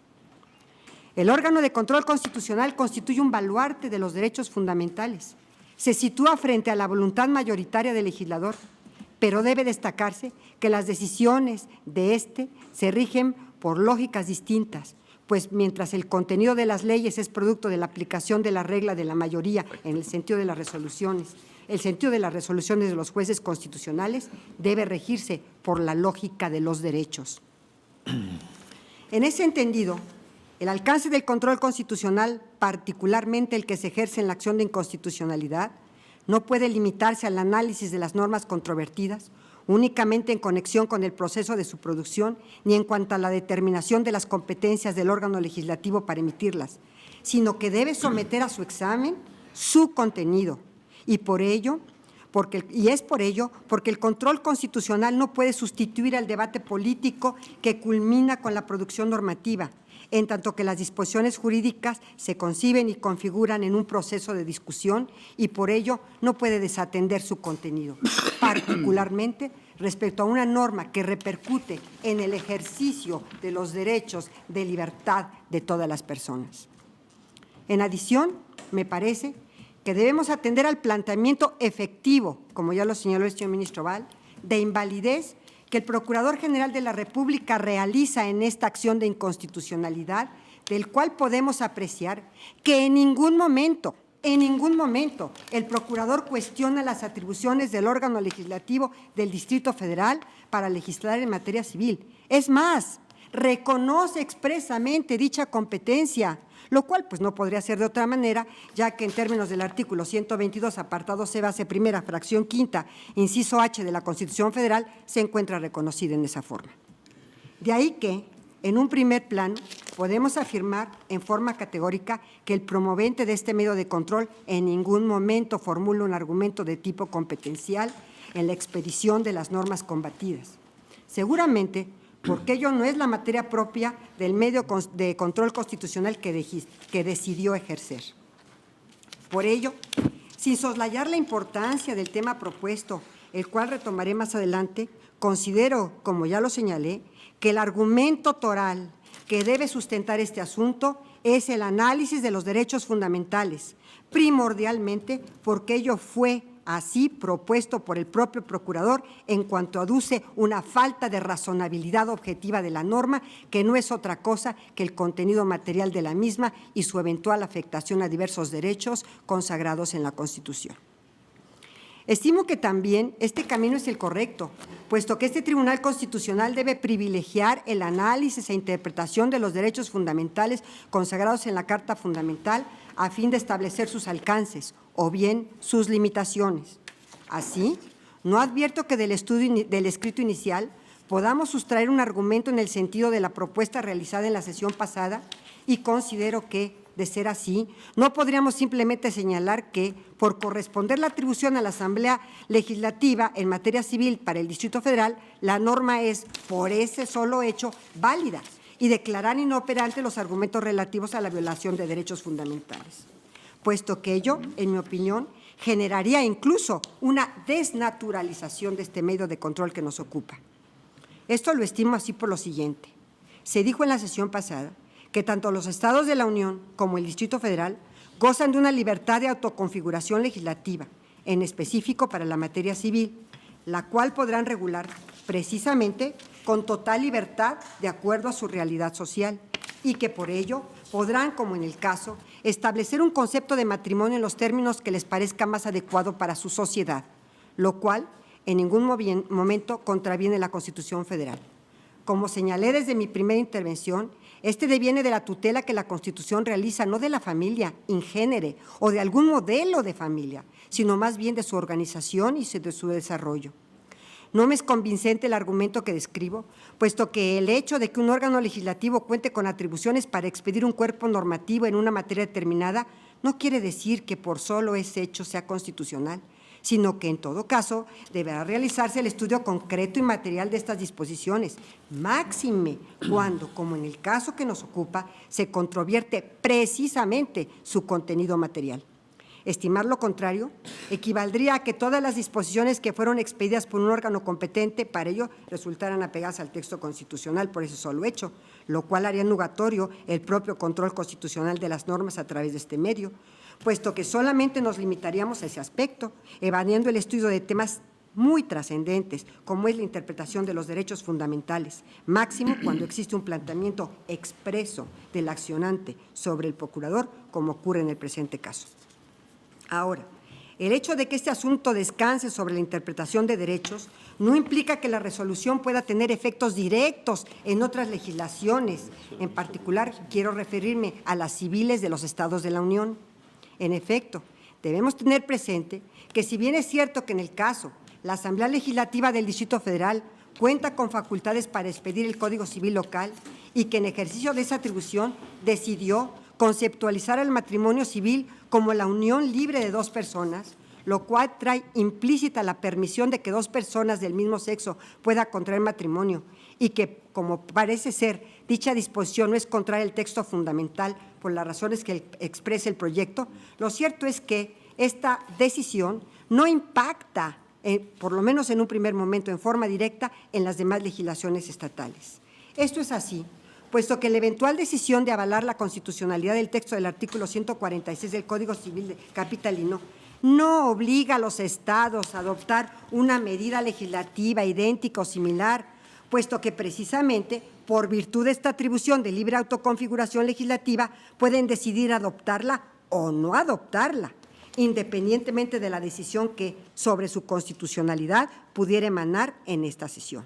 El órgano de control constitucional constituye un baluarte de los derechos fundamentales. Se sitúa frente a la voluntad mayoritaria del legislador, pero debe destacarse que las decisiones de éste se rigen por lógicas distintas, pues mientras el contenido de las leyes es producto de la aplicación de la regla de la mayoría en el sentido de las resoluciones, el sentido de las resoluciones de los jueces constitucionales debe regirse por la lógica de los derechos. En ese entendido, el alcance del control constitucional, particularmente el que se ejerce en la acción de inconstitucionalidad, no puede limitarse al análisis de las normas controvertidas, únicamente en conexión con el proceso de su producción, ni en cuanto a la determinación de las competencias del órgano legislativo para emitirlas, sino que debe someter a su examen su contenido. Y por ello, porque el control constitucional no puede sustituir al debate político que culmina con la producción normativa, en tanto que las disposiciones jurídicas se conciben y configuran en un proceso de discusión y por ello no puede desatender su contenido, particularmente respecto a una norma que repercute en el ejercicio de los derechos de libertad de todas las personas. En adición, me parece que debemos atender al planteamiento efectivo, como ya lo señaló el señor ministro Val, de invalidez que el Procurador General de la República realiza en esta acción de inconstitucionalidad, del cual podemos apreciar que en ningún momento el Procurador cuestiona las atribuciones del órgano legislativo del Distrito Federal para legislar en materia civil. Es más, reconoce expresamente dicha competencia, lo cual pues no podría ser de otra manera, ya que en términos del artículo 122, apartado C, base primera, fracción quinta, inciso H de la Constitución Federal, se encuentra reconocida en esa forma. De ahí que, en un primer plano, podemos afirmar en forma categórica que el promovente de este medio de control en ningún momento formula un argumento de tipo competencial en la expedición de las normas combatidas. Seguramente, porque ello no es la materia propia del medio de control constitucional que decidió ejercer. Por ello, sin soslayar la importancia del tema propuesto, el cual retomaré más adelante, considero, como ya lo señalé, que el argumento toral que debe sustentar este asunto es el análisis de los derechos fundamentales, primordialmente porque ello fue así propuesto por el propio Procurador en cuanto aduce una falta de razonabilidad objetiva de la norma, que no es otra cosa que el contenido material de la misma y su eventual afectación a diversos derechos consagrados en la Constitución. Estimo que también este camino es el correcto, puesto que este Tribunal Constitucional debe privilegiar el análisis e interpretación de los derechos fundamentales consagrados en la Carta Fundamental a fin de establecer sus alcances o bien sus limitaciones. Así, no advierto que del escrito inicial podamos sustraer un argumento en el sentido de la propuesta realizada en la sesión pasada y considero que, de ser así, no podríamos simplemente señalar que, por corresponder la atribución a la Asamblea Legislativa en materia civil para el Distrito Federal, la norma es, por ese solo hecho, válida y declarar inoperantes los argumentos relativos a la violación de derechos fundamentales, puesto que ello, en mi opinión, generaría incluso una desnaturalización de este medio de control que nos ocupa. Esto lo estimo así por lo siguiente. Se dijo en la sesión pasada que tanto los estados de la Unión como el Distrito Federal gozan de una libertad de autoconfiguración legislativa, en específico para la materia civil, la cual podrán regular precisamente con total libertad de acuerdo a su realidad social y que por ello podrán, como en el caso, establecer un concepto de matrimonio en los términos que les parezca más adecuado para su sociedad, lo cual en ningún momento contraviene la Constitución Federal. Como señalé desde mi primera intervención, este deviene de la tutela que la Constitución realiza, no de la familia in genere o de algún modelo de familia, sino más bien de su organización y de su desarrollo. No me es convincente el argumento que describo, puesto que el hecho de que un órgano legislativo cuente con atribuciones para expedir un cuerpo normativo en una materia determinada no quiere decir que por solo ese hecho sea constitucional, sino que en todo caso deberá realizarse el estudio concreto y material de estas disposiciones, máxime cuando, como en el caso que nos ocupa, se controvierte precisamente su contenido material. Estimar lo contrario equivaldría a que todas las disposiciones que fueron expedidas por un órgano competente para ello resultaran apegadas al texto constitucional por ese solo hecho, lo cual haría nugatorio el propio control constitucional de las normas a través de este medio, puesto que solamente nos limitaríamos a ese aspecto, evadiendo el estudio de temas muy trascendentes, como es la interpretación de los derechos fundamentales, máximo cuando existe un planteamiento expreso del accionante sobre el procurador, como ocurre en el presente caso. Ahora, el hecho de que este asunto descanse sobre la interpretación de derechos no implica que la resolución pueda tener efectos directos en otras legislaciones. En particular, quiero referirme a las civiles de los estados de la Unión. En efecto, debemos tener presente que si bien es cierto que en el caso la Asamblea Legislativa del Distrito Federal cuenta con facultades para expedir el Código Civil local y que en ejercicio de esa atribución decidió conceptualizar el matrimonio civil como la unión libre de dos personas, lo cual trae implícita la permisión de que dos personas del mismo sexo puedan contraer matrimonio y que, como parece ser, dicha disposición no es contraria al texto fundamental por las razones que expresa el proyecto, lo cierto es que esta decisión no impacta, por lo menos en un primer momento, en forma directa en las demás legislaciones estatales. Esto es así, puesto que la eventual decisión de avalar la constitucionalidad del texto del artículo 146 del Código Civil capitalino no obliga a los estados a adoptar una medida legislativa idéntica o similar, puesto que precisamente por virtud de esta atribución de libre autoconfiguración legislativa pueden decidir adoptarla o no adoptarla, independientemente de la decisión que sobre su constitucionalidad pudiera emanar en esta sesión.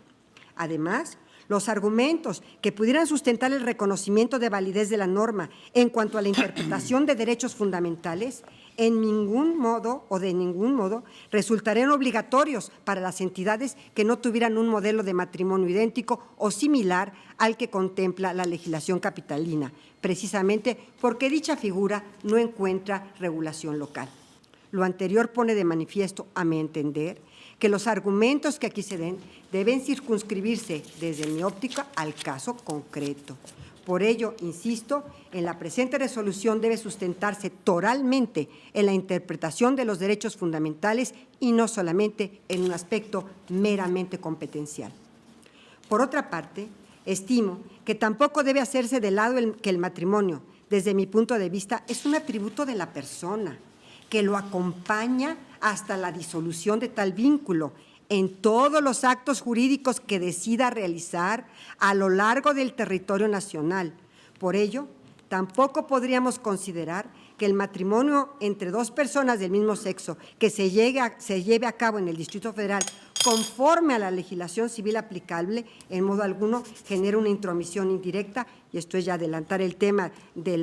Además, los argumentos que pudieran sustentar el reconocimiento de validez de la norma en cuanto a la interpretación de derechos fundamentales en ningún modo o de ningún modo resultarían obligatorios para las entidades que no tuvieran un modelo de matrimonio idéntico o similar al que contempla la legislación capitalina, precisamente porque dicha figura no encuentra regulación local. Lo anterior pone de manifiesto, a mi entender, que los argumentos que aquí se den deben circunscribirse desde mi óptica al caso concreto. Por ello, insisto, en la presente resolución debe sustentarse toralmente en la interpretación de los derechos fundamentales y no solamente en un aspecto meramente competencial. Por otra parte, estimo que tampoco debe hacerse de lado que el matrimonio, desde mi punto de vista, es un atributo de la persona, que lo acompaña hasta la disolución de tal vínculo en todos los actos jurídicos que decida realizar a lo largo del territorio nacional. Por ello, tampoco podríamos considerar que el matrimonio entre dos personas del mismo sexo que se lleve a cabo en el Distrito Federal conforme a la legislación civil aplicable, en modo alguno genera una intromisión indirecta, y esto es ya adelantar el tema de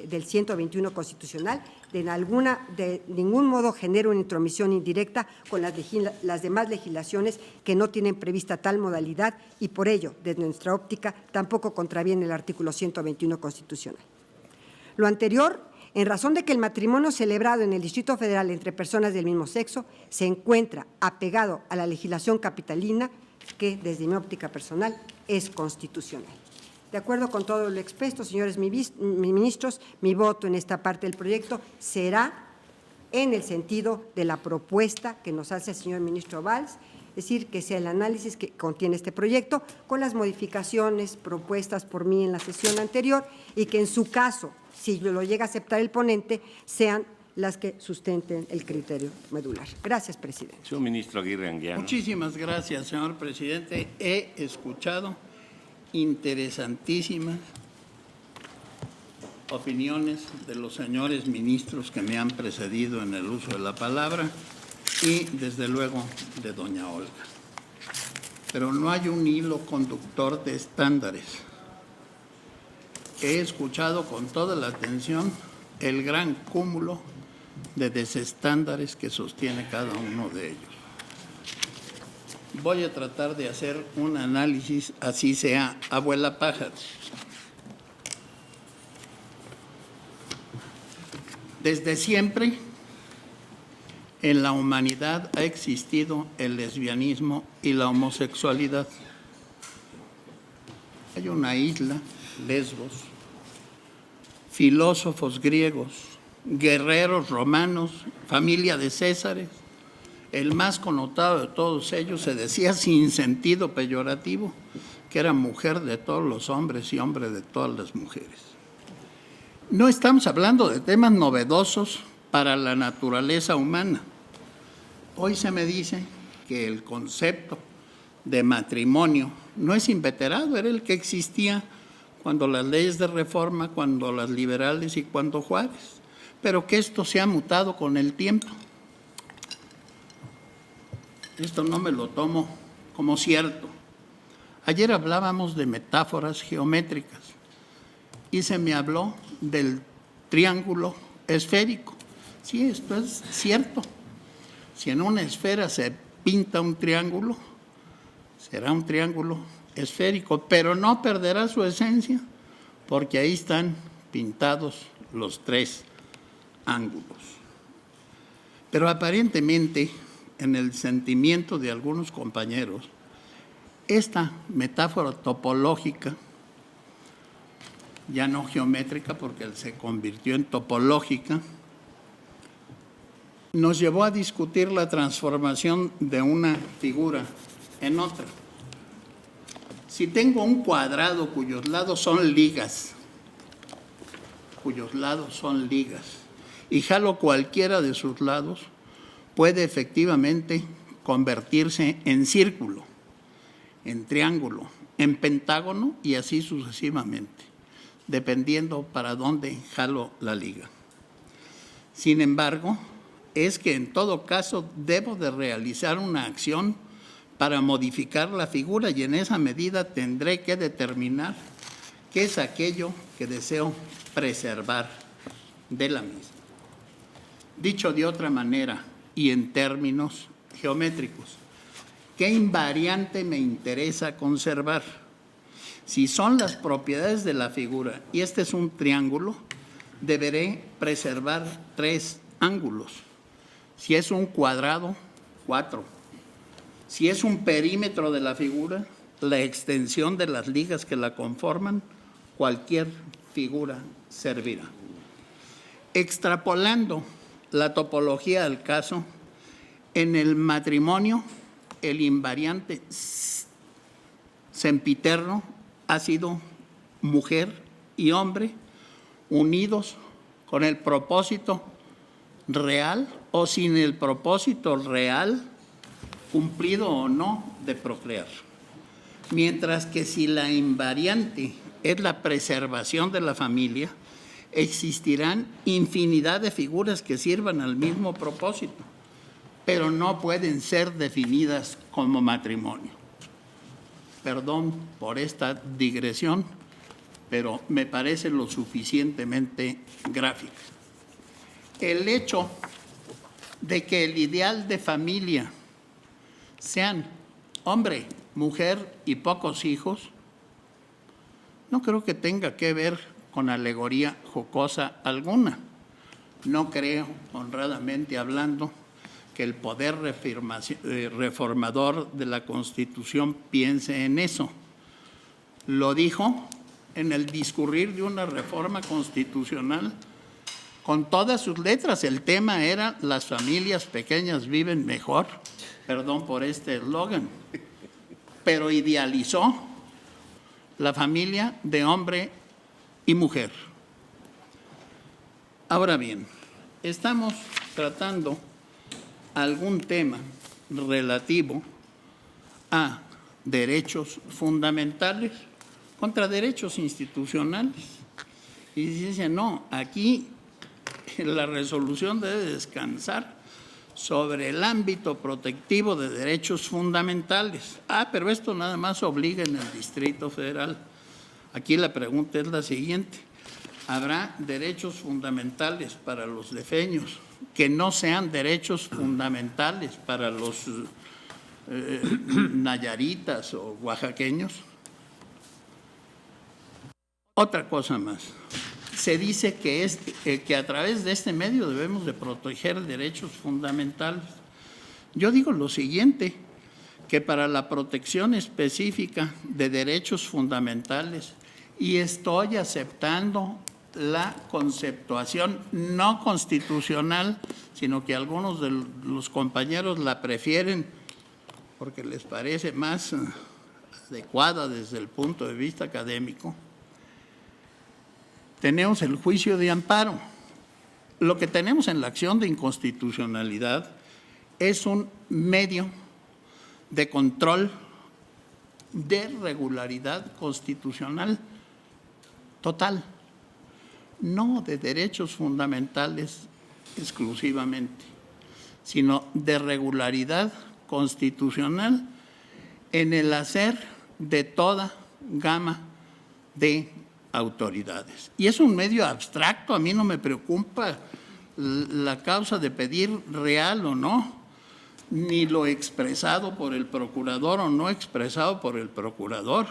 del 121 constitucional, de ningún modo genera una intromisión indirecta con las demás legislaciones que no tienen prevista tal modalidad y por ello, desde nuestra óptica, tampoco contraviene el artículo 121 constitucional. Lo anterior, en razón de que el matrimonio celebrado en el Distrito Federal entre personas del mismo sexo se encuentra apegado a la legislación capitalina que, desde mi óptica personal, es constitucional. De acuerdo con todo lo expuesto, señores ministros, mi voto en esta parte del proyecto será en el sentido de la propuesta que nos hace el señor ministro Valls, es decir, que sea el análisis que contiene este proyecto con las modificaciones propuestas por mí en la sesión anterior y que en su caso, si lo llega a aceptar el ponente, sean las que sustenten el criterio medular. Gracias, presidente. Señor ministro Aguirre Anguiano. Muchísimas gracias, señor presidente. He escuchado interesantísimas opiniones de los señores ministros que me han precedido en el uso de la palabra y, desde luego, de doña Olga. Pero no hay un hilo conductor de estándares. He escuchado con toda la atención el gran cúmulo de desestándares que sostiene cada uno de ellos. Voy a tratar de hacer un análisis, así sea abuela pájaro. Desde siempre en la humanidad ha existido el lesbianismo y la homosexualidad. Hay una isla, Lesbos, filósofos griegos, guerreros romanos, familia de Césares. El más connotado de todos ellos se decía sin sentido peyorativo que era mujer de todos los hombres y hombre de todas las mujeres. No estamos hablando de temas novedosos para la naturaleza humana. Hoy se me dice que el concepto de matrimonio no es inveterado, era el que existía cuando las leyes de reforma, cuando las liberales y cuando Juárez, pero que esto se ha mutado con el tiempo. Esto no me lo tomo como cierto. Ayer hablábamos de metáforas geométricas y se me habló del triángulo esférico. Sí, esto es cierto. Si en una esfera se pinta un triángulo, será un triángulo esférico, pero no perderá su esencia porque ahí están pintados los tres ángulos. Pero aparentemente, en el sentimiento de algunos compañeros, esta metáfora topológica, ya no geométrica porque se convirtió en topológica, nos llevó a discutir la transformación de una figura en otra. Si tengo un cuadrado cuyos lados son ligas, y jalo cualquiera de sus lados, puede efectivamente convertirse en círculo, en triángulo, en pentágono y así sucesivamente, dependiendo para dónde jalo la liga. Sin embargo, es que en todo caso debo de realizar una acción para modificar la figura y en esa medida tendré que determinar qué es aquello que deseo preservar de la misma. Dicho de otra manera y en términos geométricos, ¿qué invariante me interesa conservar? Si son las propiedades de la figura y este es un triángulo, deberé preservar tres ángulos. Si es un cuadrado, 4. Si es un perímetro de la figura, la extensión de las ligas que la conforman, cualquier figura servirá. Extrapolando la topología del caso, en el matrimonio, el invariante sempiterno ha sido mujer y hombre unidos con el propósito real o sin el propósito real, cumplido o no, de procrear. Mientras que si la invariante es la preservación de la familia, existirán infinidad de figuras que sirvan al mismo propósito, pero no pueden ser definidas como matrimonio. Perdón por esta digresión, pero me parece lo suficientemente gráfica. El hecho de que el ideal de familia sean hombre, mujer y pocos hijos, no creo que tenga que ver con alegoría jocosa alguna. No creo, honradamente hablando, que el poder reformador de la Constitución piense en eso. Lo dijo en el discurrir de una reforma constitucional con todas sus letras. El tema era las familias pequeñas viven mejor, perdón por este eslogan, pero idealizó la familia de hombre y mujer. Ahora bien, estamos tratando algún tema relativo a derechos fundamentales contra derechos institucionales. Y dice, no, aquí la resolución debe descansar sobre el ámbito protectivo de derechos fundamentales. Pero esto nada más obliga en el Distrito Federal. Aquí la pregunta es la siguiente. ¿Habrá derechos fundamentales para los defeños que no sean derechos fundamentales para los nayaritas o oaxaqueños? Otra cosa más. Se dice que a través de este medio debemos de proteger derechos fundamentales. Yo digo lo siguiente, que para la protección específica de derechos fundamentales, y estoy aceptando la conceptuación no constitucional, sino que algunos de los compañeros la prefieren porque les parece más adecuada desde el punto de vista académico. Tenemos el juicio de amparo. Lo que tenemos en la acción de inconstitucionalidad es un medio de control de regularidad constitucional total, no de derechos fundamentales exclusivamente, sino de regularidad constitucional en el hacer de toda gama de autoridades. Y es un medio abstracto, a mí no me preocupa la causa de pedir real o no, ni lo expresado por el procurador o no expresado por el procurador.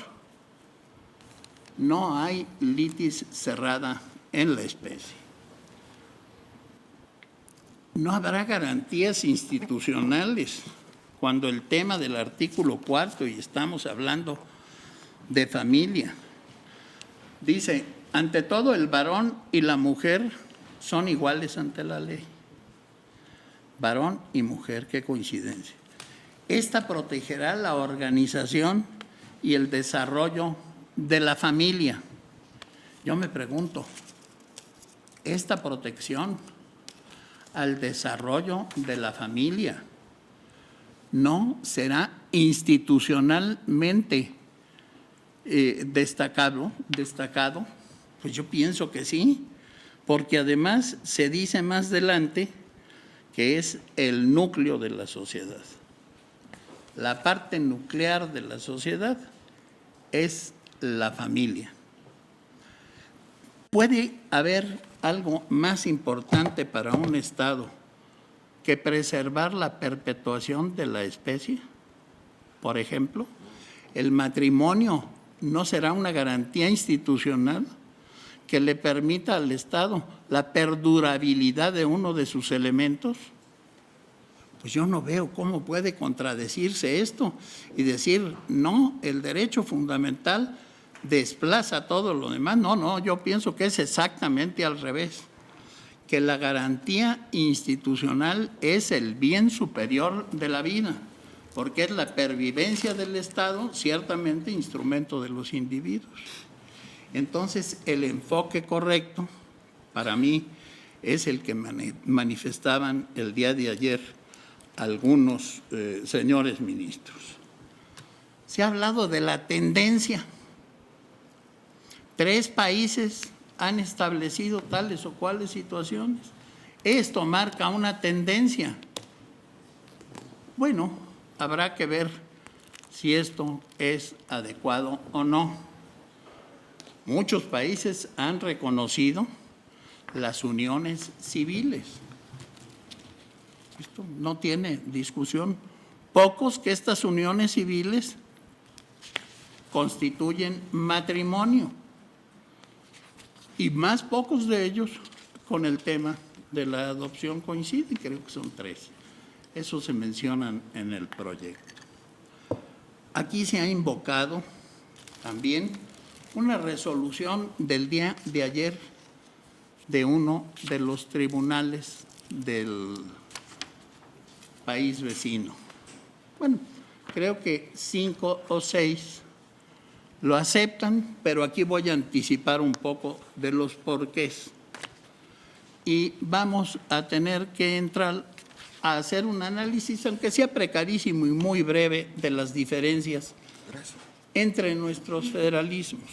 No hay litis cerrada en la especie. No habrá garantías institucionales cuando el tema del artículo 4, y estamos hablando de familia, dice, ante todo el varón y la mujer son iguales ante la ley. Varón y mujer, qué coincidencia. Esta protegerá la organización y el desarrollo de la familia. Yo me pregunto, esta protección al desarrollo de la familia no será institucionalmente destacado, pues yo pienso que sí, porque además se dice más adelante que es el núcleo de la sociedad. La parte nuclear de la sociedad es la familia. ¿Puede haber algo más importante para un Estado que preservar la perpetuación de la especie? Por ejemplo, el matrimonio no será una garantía institucional que le permita al Estado la perdurabilidad de uno de sus elementos. Pues yo no veo cómo puede contradecirse esto y decir, no, el derecho fundamental desplaza todo lo demás. No, yo pienso que es exactamente al revés, que la garantía institucional es el bien superior de la vida, porque es la pervivencia del Estado, ciertamente instrumento de los individuos. Entonces, el enfoque correcto, para mí, es el que manifestaban el día de ayer algunos señores ministros. Se ha hablado de la tendencia, 3 países han establecido tales o cuales situaciones. Esto marca una tendencia. Bueno, habrá que ver si esto es adecuado o no. Muchos países han reconocido las uniones civiles. Esto no tiene discusión. Pocos que estas uniones civiles constituyen matrimonio y más pocos de ellos con el tema de la adopción coinciden, creo que son 3. Eso se mencionan en el proyecto. Aquí se ha invocado también una resolución del día de ayer de uno de los tribunales del país vecino. Bueno, creo que 5 o 6 lo aceptan, pero aquí voy a anticipar un poco de los porqués. Y vamos a tener que entrar a hacer un análisis, aunque sea precarísimo y muy breve, de las diferencias entre nuestros federalismos.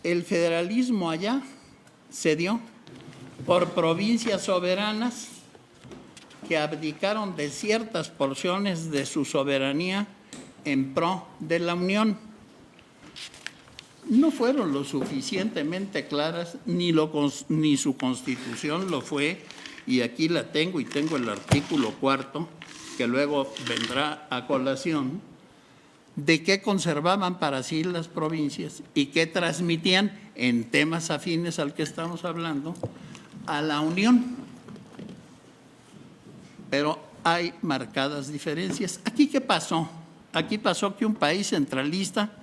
El federalismo allá se dio por provincias soberanas que abdicaron de ciertas porciones de su soberanía en pro de la Unión. No fueron lo suficientemente claras, ni su Constitución lo fue, y aquí la tengo, y tengo el artículo 4, que luego vendrá a colación, de qué conservaban para sí las provincias y qué transmitían en temas afines al que estamos hablando a la Unión. Pero hay marcadas diferencias. ¿Aquí qué pasó? Aquí pasó que un país centralista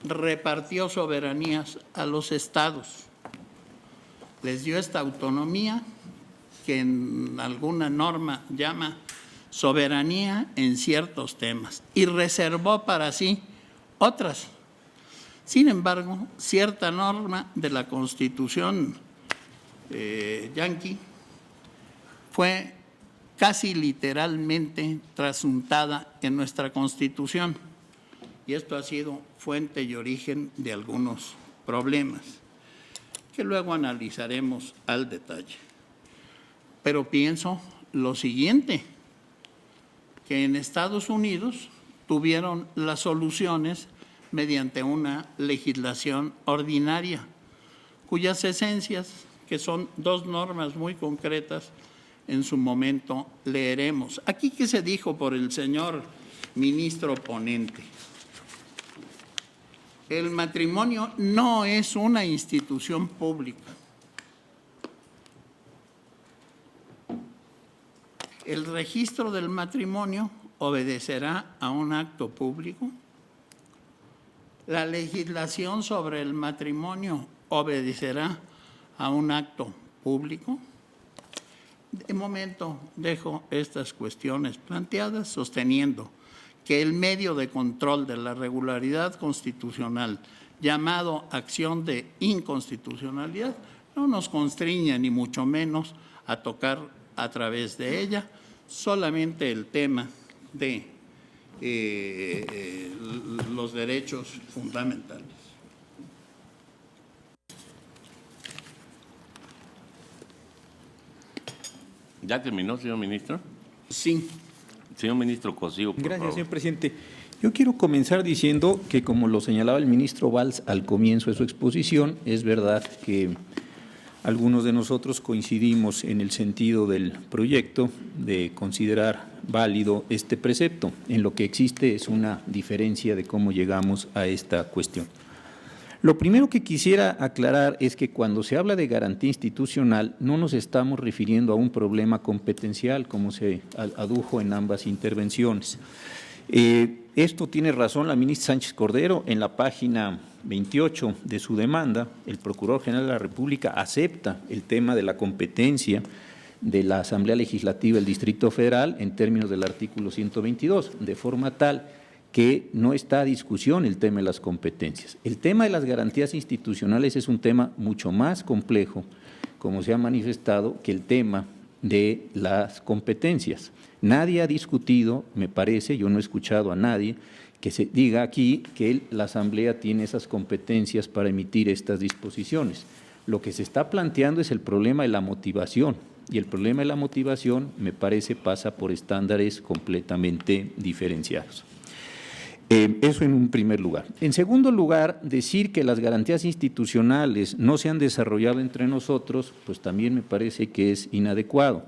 repartió soberanías a los estados. Les dio esta autonomía que en alguna norma llama soberanía en ciertos temas y reservó para sí otras. Sin embargo, cierta norma de la Constitución yanqui fue casi literalmente trasuntada en nuestra Constitución, y esto ha sido fuente y origen de algunos problemas que luego analizaremos al detalle. Pero pienso lo siguiente, que en Estados Unidos tuvieron las soluciones mediante una legislación ordinaria, cuyas esencias, que son 2 normas muy concretas, en su momento leeremos. Aquí, ¿qué se dijo por el señor ministro ponente? El matrimonio no es una institución pública. El registro del matrimonio obedecerá a un acto público. La legislación sobre el matrimonio obedecerá a un acto público. De momento dejo estas cuestiones planteadas, sosteniendo que el medio de control de la regularidad constitucional, llamado acción de inconstitucionalidad, no nos constriña ni mucho menos a tocar a través de ella solamente el tema de los derechos fundamentales. ¿Ya terminó, señor ministro? Sí. Señor ministro Cosío, por Gracias, favor. señor presidente. Yo quiero comenzar diciendo que, como lo señalaba el ministro Valls al comienzo de su exposición, es verdad que algunos de nosotros coincidimos en el sentido del proyecto de considerar válido este precepto. En lo que existe es una diferencia de cómo llegamos a esta cuestión. Lo primero que quisiera aclarar es que cuando se habla de garantía institucional no nos estamos refiriendo a un problema competencial, como se adujo en ambas intervenciones. Esto tiene razón la ministra Sánchez Cordero. En la página 28 de su demanda, el Procurador General de la República acepta el tema de la competencia de la Asamblea Legislativa del Distrito Federal en términos del artículo 122, de forma tal que no está a discusión el tema de las competencias. El tema de las garantías institucionales es un tema mucho más complejo, como se ha manifestado, que el tema de las competencias. Nadie ha discutido, me parece, yo no he escuchado a nadie, que se diga aquí que la Asamblea tiene esas competencias para emitir estas disposiciones. Lo que se está planteando es el problema de la motivación, y el problema de la motivación, me parece, pasa por estándares completamente diferenciados. Eso en un primer lugar. En segundo lugar, decir que las garantías institucionales no se han desarrollado entre nosotros, pues también me parece que es inadecuado.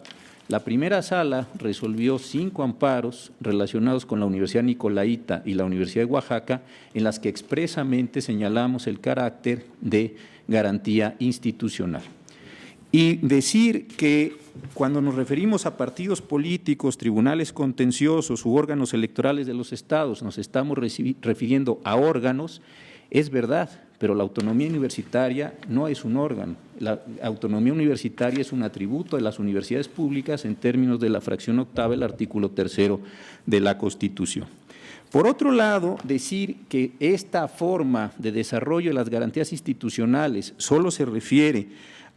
La primera sala resolvió 5 amparos relacionados con la Universidad Nicolaita y la Universidad de Oaxaca, en las que expresamente señalamos el carácter de garantía institucional. Y decir que cuando nos referimos a partidos políticos, tribunales contenciosos u órganos electorales de los estados, nos estamos refiriendo a órganos, es verdad, pero la autonomía universitaria no es un órgano. La autonomía universitaria es un atributo de las universidades públicas en términos de la fracción octava del artículo 3º de la Constitución. Por otro lado, decir que esta forma de desarrollo de las garantías institucionales solo se refiere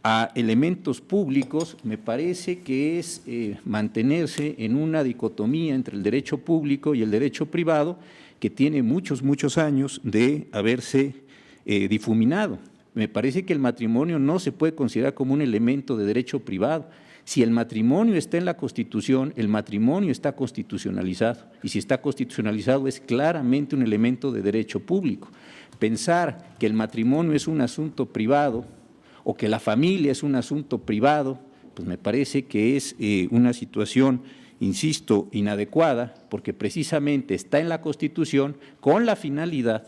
a elementos públicos, me parece que es mantenerse en una dicotomía entre el derecho público y el derecho privado que tiene muchos años de haberse difuminado. Me parece que el matrimonio no se puede considerar como un elemento de derecho privado. Si el matrimonio está en la Constitución, el matrimonio está constitucionalizado, y si está constitucionalizado es claramente un elemento de derecho público. Pensar que el matrimonio es un asunto privado o que la familia es un asunto privado, pues me parece que es una situación, insisto, inadecuada, porque precisamente está en la Constitución con la finalidad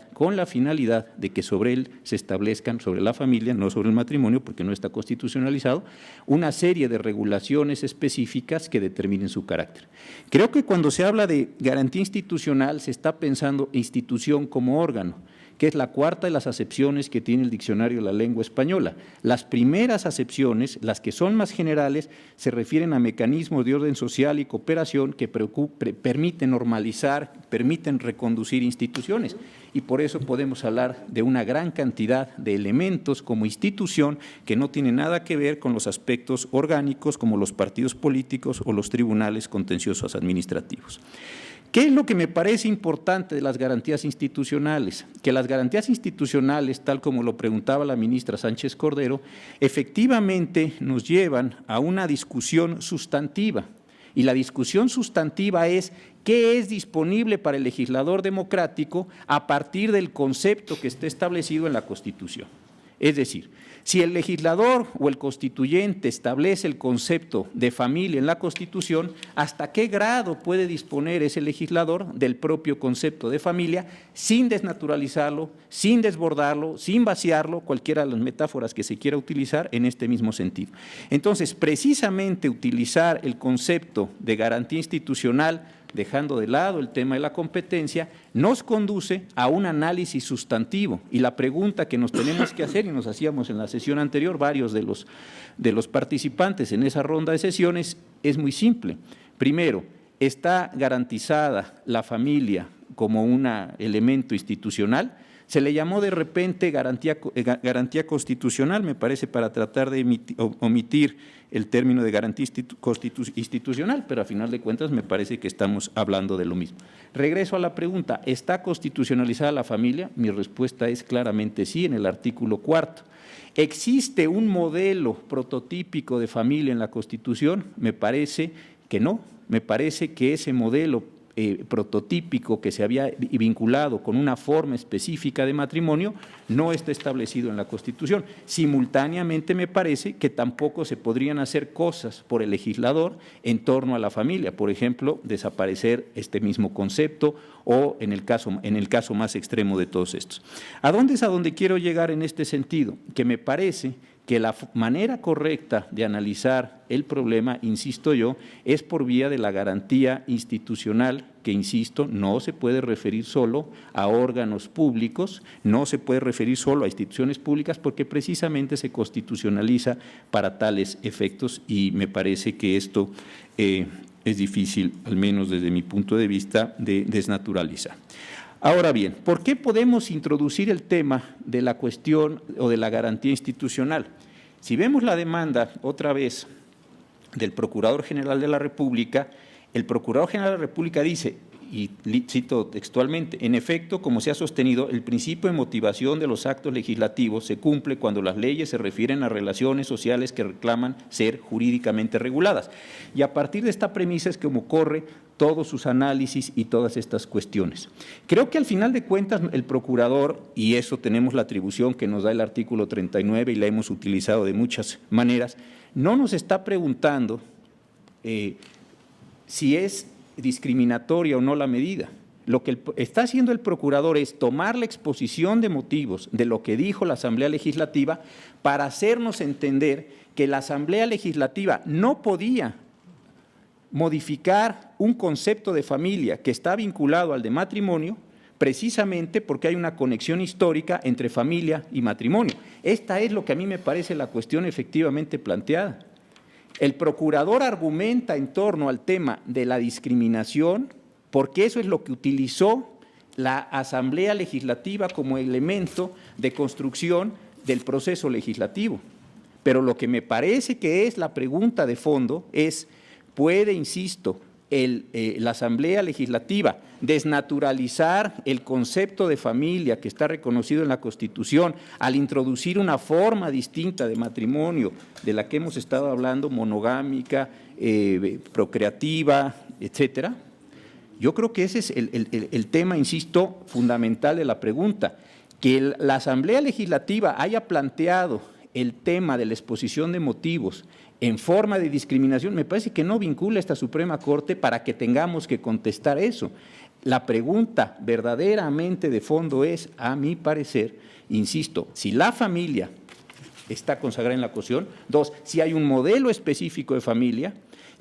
de que sobre él se establezcan, sobre la familia, no sobre el matrimonio, porque no está constitucionalizado, una serie de regulaciones específicas que determinen su carácter. Creo que cuando se habla de garantía institucional se está pensando institución como órgano, que es la cuarta de las acepciones que tiene el Diccionario de la Lengua Española. Las primeras acepciones, las que son más generales, se refieren a mecanismos de orden social y cooperación que permiten normalizar, permiten reconducir instituciones, y por eso podemos hablar de una gran cantidad de elementos como institución que no tienen nada que ver con los aspectos orgánicos como los partidos políticos o los tribunales contenciosos administrativos. ¿Qué es lo que me parece importante de las garantías institucionales? Que las garantías institucionales, tal como lo preguntaba la ministra Sánchez Cordero, efectivamente nos llevan a una discusión sustantiva. Y la discusión sustantiva es qué es disponible para el legislador democrático a partir del concepto que esté establecido en la Constitución. Es decir, si el legislador o el constituyente establece el concepto de familia en la Constitución, ¿hasta qué grado puede disponer ese legislador del propio concepto de familia sin desnaturalizarlo, sin desbordarlo, sin vaciarlo, cualquiera de las metáforas que se quiera utilizar en este mismo sentido? Entonces, precisamente utilizar el concepto de garantía institucional, dejando de lado el tema de la competencia, nos conduce a un análisis sustantivo. Y la pregunta que nos tenemos que hacer, y nos hacíamos en la sesión anterior varios de los participantes en esa ronda de sesiones, es muy simple. Primero, ¿está garantizada la familia como un elemento institucional? Se le llamó de repente garantía constitucional, me parece, para tratar de omitir el término de garantía institucional, pero a final de cuentas me parece que estamos hablando de lo mismo. Regreso a la pregunta, ¿está constitucionalizada la familia? Mi respuesta es claramente sí, en el artículo 4º. ¿Existe un modelo prototípico de familia en la Constitución? Me parece que no, me parece que ese modelo prototípico que se había vinculado con una forma específica de matrimonio no está establecido en la Constitución. Simultáneamente me parece que tampoco se podrían hacer cosas por el legislador en torno a la familia, por ejemplo, desaparecer este mismo concepto o en el caso más extremo de todos estos. ¿A dónde es a donde quiero llegar en este sentido? Que me parece que la manera correcta de analizar el problema, insisto yo, es por vía de la garantía institucional, que, insisto, no se puede referir solo a órganos públicos, no se puede referir solo a instituciones públicas, porque precisamente se constitucionaliza para tales efectos, y me parece que esto es difícil, al menos desde mi punto de vista, de desnaturalizar. Ahora bien, ¿por qué podemos introducir el tema de la cuestión o de la garantía institucional? Si vemos la demanda, otra vez, del Procurador General de la República, el Procurador General de la República dice, y cito textualmente, en efecto, como se ha sostenido, el principio de motivación de los actos legislativos se cumple cuando las leyes se refieren a relaciones sociales que reclaman ser jurídicamente reguladas. Y a partir de esta premisa es como corre todos sus análisis y todas estas cuestiones. Creo que al final de cuentas el procurador, y eso tenemos la atribución que nos da el artículo 39 y la hemos utilizado de muchas maneras, no nos está preguntando si es discriminatoria o no la medida. Lo que está haciendo el procurador es tomar la exposición de motivos de lo que dijo la Asamblea Legislativa para hacernos entender que la Asamblea Legislativa no podía modificar un concepto de familia que está vinculado al de matrimonio precisamente porque hay una conexión histórica entre familia y matrimonio. Esta es lo que a mí me parece la cuestión efectivamente planteada. El procurador argumenta en torno al tema de la discriminación porque eso es lo que utilizó la Asamblea Legislativa como elemento de construcción del proceso legislativo. Pero lo que me parece que es la pregunta de fondo es, ¿puede, insisto, la Asamblea Legislativa desnaturalizar el concepto de familia que está reconocido en la Constitución al introducir una forma distinta de matrimonio de la que hemos estado hablando, monogámica, procreativa, etcétera? Yo creo que ese es el tema, insisto, fundamental de la pregunta. Que la Asamblea Legislativa haya planteado el tema de la exposición de motivos en forma de discriminación, me parece que no vincula a esta Suprema Corte para que tengamos que contestar eso. La pregunta verdaderamente de fondo es, a mi parecer, insisto, si la familia está consagrada en la Constitución, 2, si hay un modelo específico de familia,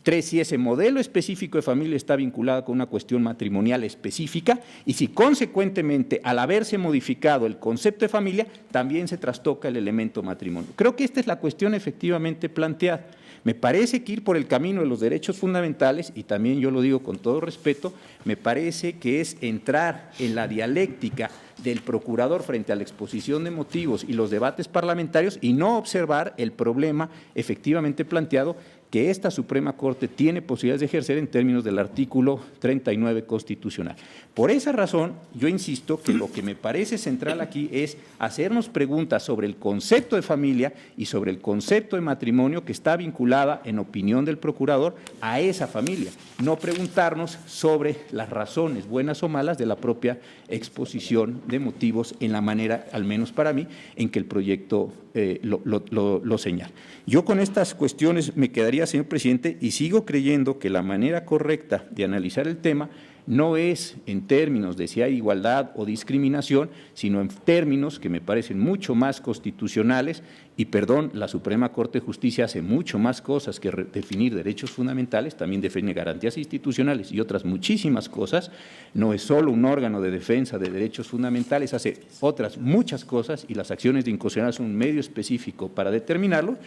3, si ese modelo específico de familia está vinculado con una cuestión matrimonial específica y si consecuentemente al haberse modificado el concepto de familia también se trastoca el elemento matrimonio. Creo que esta es la cuestión efectivamente planteada. Me parece que ir por el camino de los derechos fundamentales, y también yo lo digo con todo respeto, me parece que es entrar en la dialéctica del procurador frente a la exposición de motivos y los debates parlamentarios y no observar el problema efectivamente planteado que esta Suprema Corte tiene posibilidades de ejercer en términos del artículo 39 constitucional. Por esa razón, yo insisto que lo que me parece central aquí es hacernos preguntas sobre el concepto de familia y sobre el concepto de matrimonio que está vinculada, en opinión del procurador, a esa familia, no preguntarnos sobre las razones, buenas o malas, de la propia exposición de motivos en la manera, al menos para mí, en que el proyecto lo señala. Yo con estas cuestiones me quedaría, señor presidente, y sigo creyendo que la manera correcta de analizar el tema no es en términos de si hay igualdad o discriminación, sino en términos que me parecen mucho más constitucionales y, perdón, la Suprema Corte de Justicia hace mucho más cosas que definir derechos fundamentales, también define garantías institucionales y otras muchísimas cosas, no es solo un órgano de defensa de derechos fundamentales, hace otras muchas cosas y las acciones de inconstitucionalidad son un medio específico para determinarlo.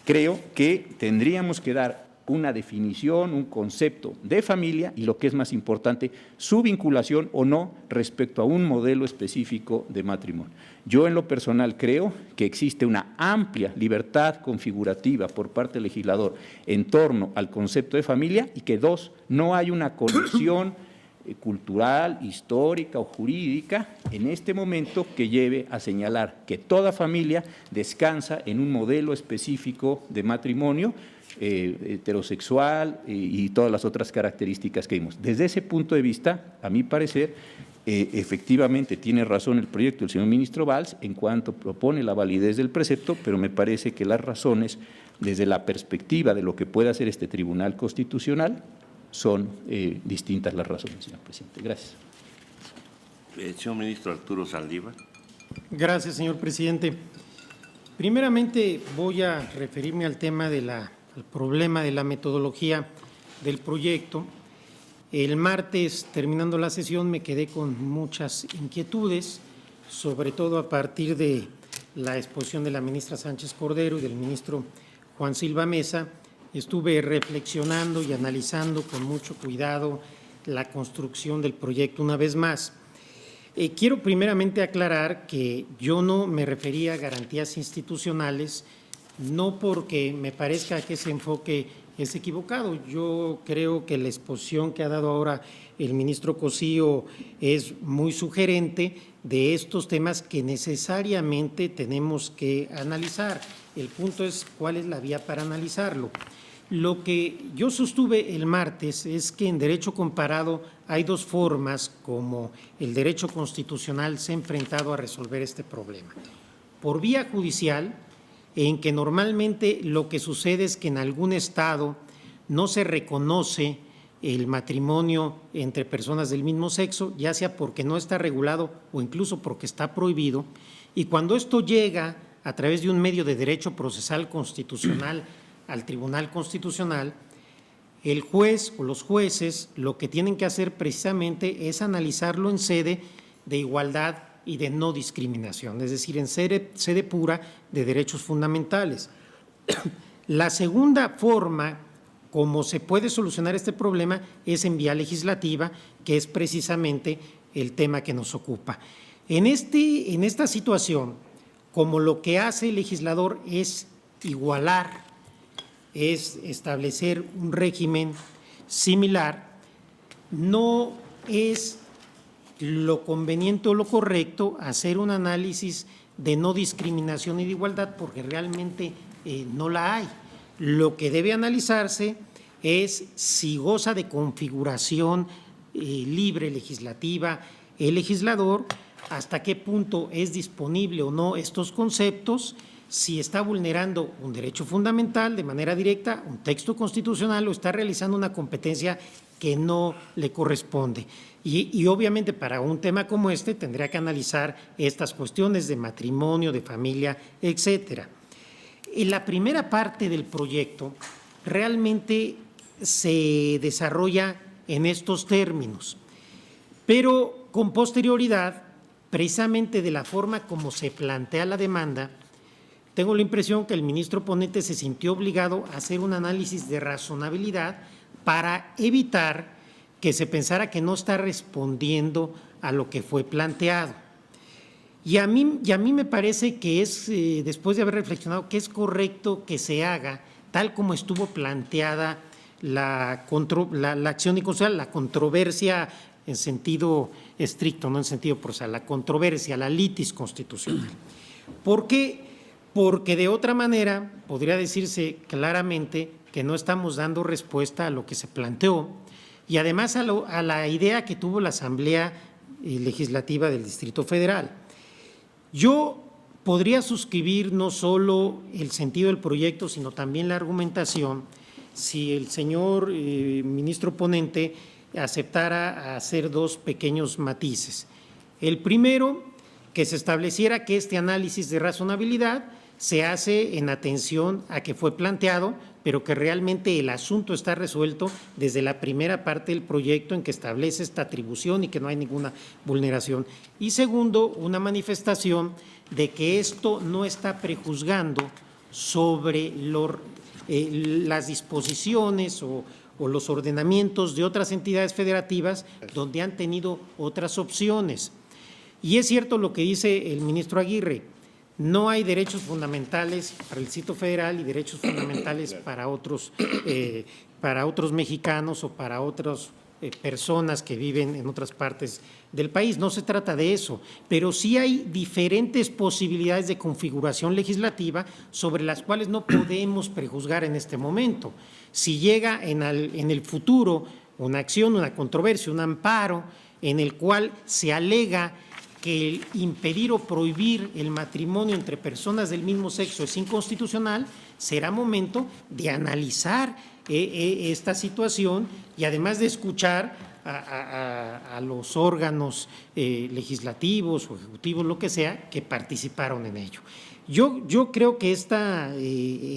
Creo que tendríamos que dar una definición, un concepto de familia y, lo que es más importante, su vinculación o no respecto a un modelo específico de matrimonio. Yo en lo personal creo que existe una amplia libertad configurativa por parte del legislador en torno al concepto de familia y que, 2, no hay una conexión cultural, histórica o jurídica en este momento que lleve a señalar que toda familia descansa en un modelo específico de matrimonio heterosexual y todas las otras características que vimos. Desde ese punto de vista, a mi parecer, efectivamente tiene razón el proyecto del señor ministro Valls en cuanto propone la validez del precepto, pero me parece que las razones, desde la perspectiva de lo que puede hacer este Tribunal Constitucional, son distintas las razones, señor presidente. Gracias. Señor ministro Arturo Saldívar. Gracias, señor presidente. Primeramente voy a referirme al tema al problema de la metodología del proyecto. El martes, terminando la sesión, me quedé con muchas inquietudes, sobre todo a partir de la exposición de la ministra Sánchez Cordero y del ministro Juan Silva Mesa. Estuve reflexionando y analizando con mucho cuidado la construcción del proyecto una vez más. Quiero primeramente aclarar que yo no me refería a garantías institucionales, no porque me parezca que ese enfoque es equivocado. Yo creo que la exposición que ha dado ahora el ministro Cosío es muy sugerente de estos temas que necesariamente tenemos que analizar. El punto es cuál es la vía para analizarlo. Lo que yo sostuve el martes es que en derecho comparado hay dos formas como el derecho constitucional se ha enfrentado a resolver este problema. Por vía judicial, en que normalmente lo que sucede es que en algún estado no se reconoce el matrimonio entre personas del mismo sexo, ya sea porque no está regulado o incluso porque está prohibido, y cuando esto llega a través de un medio de derecho procesal constitucional al Tribunal Constitucional, el juez o los jueces lo que tienen que hacer precisamente es analizarlo en sede de igualdad y de no discriminación, es decir, en sede pura de derechos fundamentales. La segunda forma como se puede solucionar este problema es en vía legislativa, que es precisamente el tema que nos ocupa. En esta situación, como lo que hace el legislador es igualar, es establecer un régimen similar, no es lo conveniente o lo correcto hacer un análisis de no discriminación y de igualdad, porque realmente no la hay. Lo que debe analizarse es si goza de configuración libre legislativa el legislador, hasta qué punto es disponible o no estos conceptos, si está vulnerando un derecho fundamental de manera directa, un texto constitucional, o está realizando una competencia que no le corresponde. Y obviamente para un tema como este tendría que analizar estas cuestiones de matrimonio, de familia, etcétera. En la primera parte del proyecto realmente se desarrolla en estos términos, pero con posterioridad, precisamente de la forma como se plantea la demanda, tengo la impresión que el ministro ponente se sintió obligado a hacer un análisis de razonabilidad para evitar que se pensara que no está respondiendo a lo que fue planteado. Y a mí me parece que es, después de haber reflexionado, que es correcto que se haga tal como estuvo planteada la acción inconstitucional, la controversia en sentido estricto, no en sentido procesal, la controversia, la litis constitucional. ¿Por qué? Porque de otra manera podría decirse claramente que no estamos dando respuesta a lo que se planteó y además a la idea que tuvo la Asamblea Legislativa del Distrito Federal. Yo podría suscribir no solo el sentido del proyecto, sino también la argumentación, si el señor ministro ponente aceptara hacer dos pequeños matices. El primero, que se estableciera que este análisis de razonabilidad se hace en atención a que fue planteado, pero que realmente el asunto está resuelto desde la primera parte del proyecto en que establece esta atribución y que no hay ninguna vulneración. Y segundo, una manifestación de que esto no está prejuzgando sobre las disposiciones o los ordenamientos de otras entidades federativas donde han tenido otras opciones. Y es cierto lo que dice el ministro Aguirre, no hay derechos fundamentales para el Distrito Federal y derechos fundamentales para otros mexicanos o para otras personas que viven en otras partes del país. No se trata de eso, pero sí hay diferentes posibilidades de configuración legislativa sobre las cuales no podemos prejuzgar en este momento. Si llega en el futuro una acción, una controversia, un amparo en el cual se alega que el impedir o prohibir el matrimonio entre personas del mismo sexo es inconstitucional, será momento de analizar esta situación y además de escuchar a los órganos legislativos o ejecutivos, lo que sea, que participaron en ello. Yo creo que esta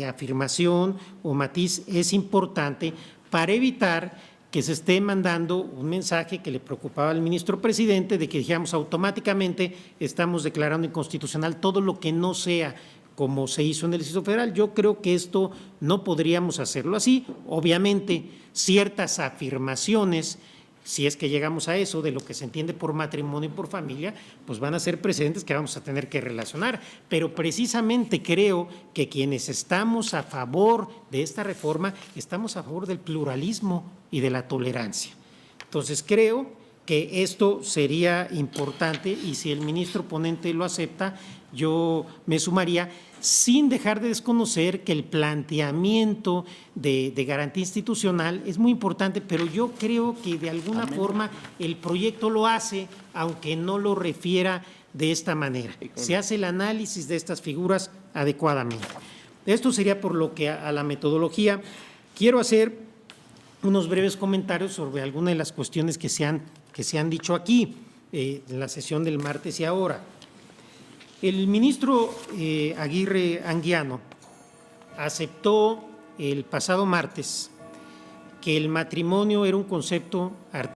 afirmación o matiz es importante para evitar que se esté mandando un mensaje que le preocupaba al ministro presidente de que dijéramos automáticamente estamos declarando inconstitucional todo lo que no sea como se hizo en el Distrito Federal. Yo creo que esto no podríamos hacerlo así. Obviamente, ciertas afirmaciones si es que llegamos a eso, de lo que se entiende por matrimonio y por familia, pues van a ser precedentes que vamos a tener que relacionar. Pero precisamente creo que quienes estamos a favor de esta reforma, estamos a favor del pluralismo y de la tolerancia. Entonces creo que esto sería importante y si el ministro ponente lo acepta, yo me sumaría, sin dejar de desconocer que el planteamiento de garantía institucional es muy importante, pero yo creo que de alguna forma el proyecto lo hace, aunque no lo refiera de esta manera. Se hace el análisis de estas figuras adecuadamente. Esto sería por lo que a la metodología. Quiero hacer unos breves comentarios sobre algunas de las cuestiones que se han dicho aquí en la sesión del martes y ahora. El ministro Aguirre Anguiano aceptó el pasado martes que el matrimonio era un concepto artístico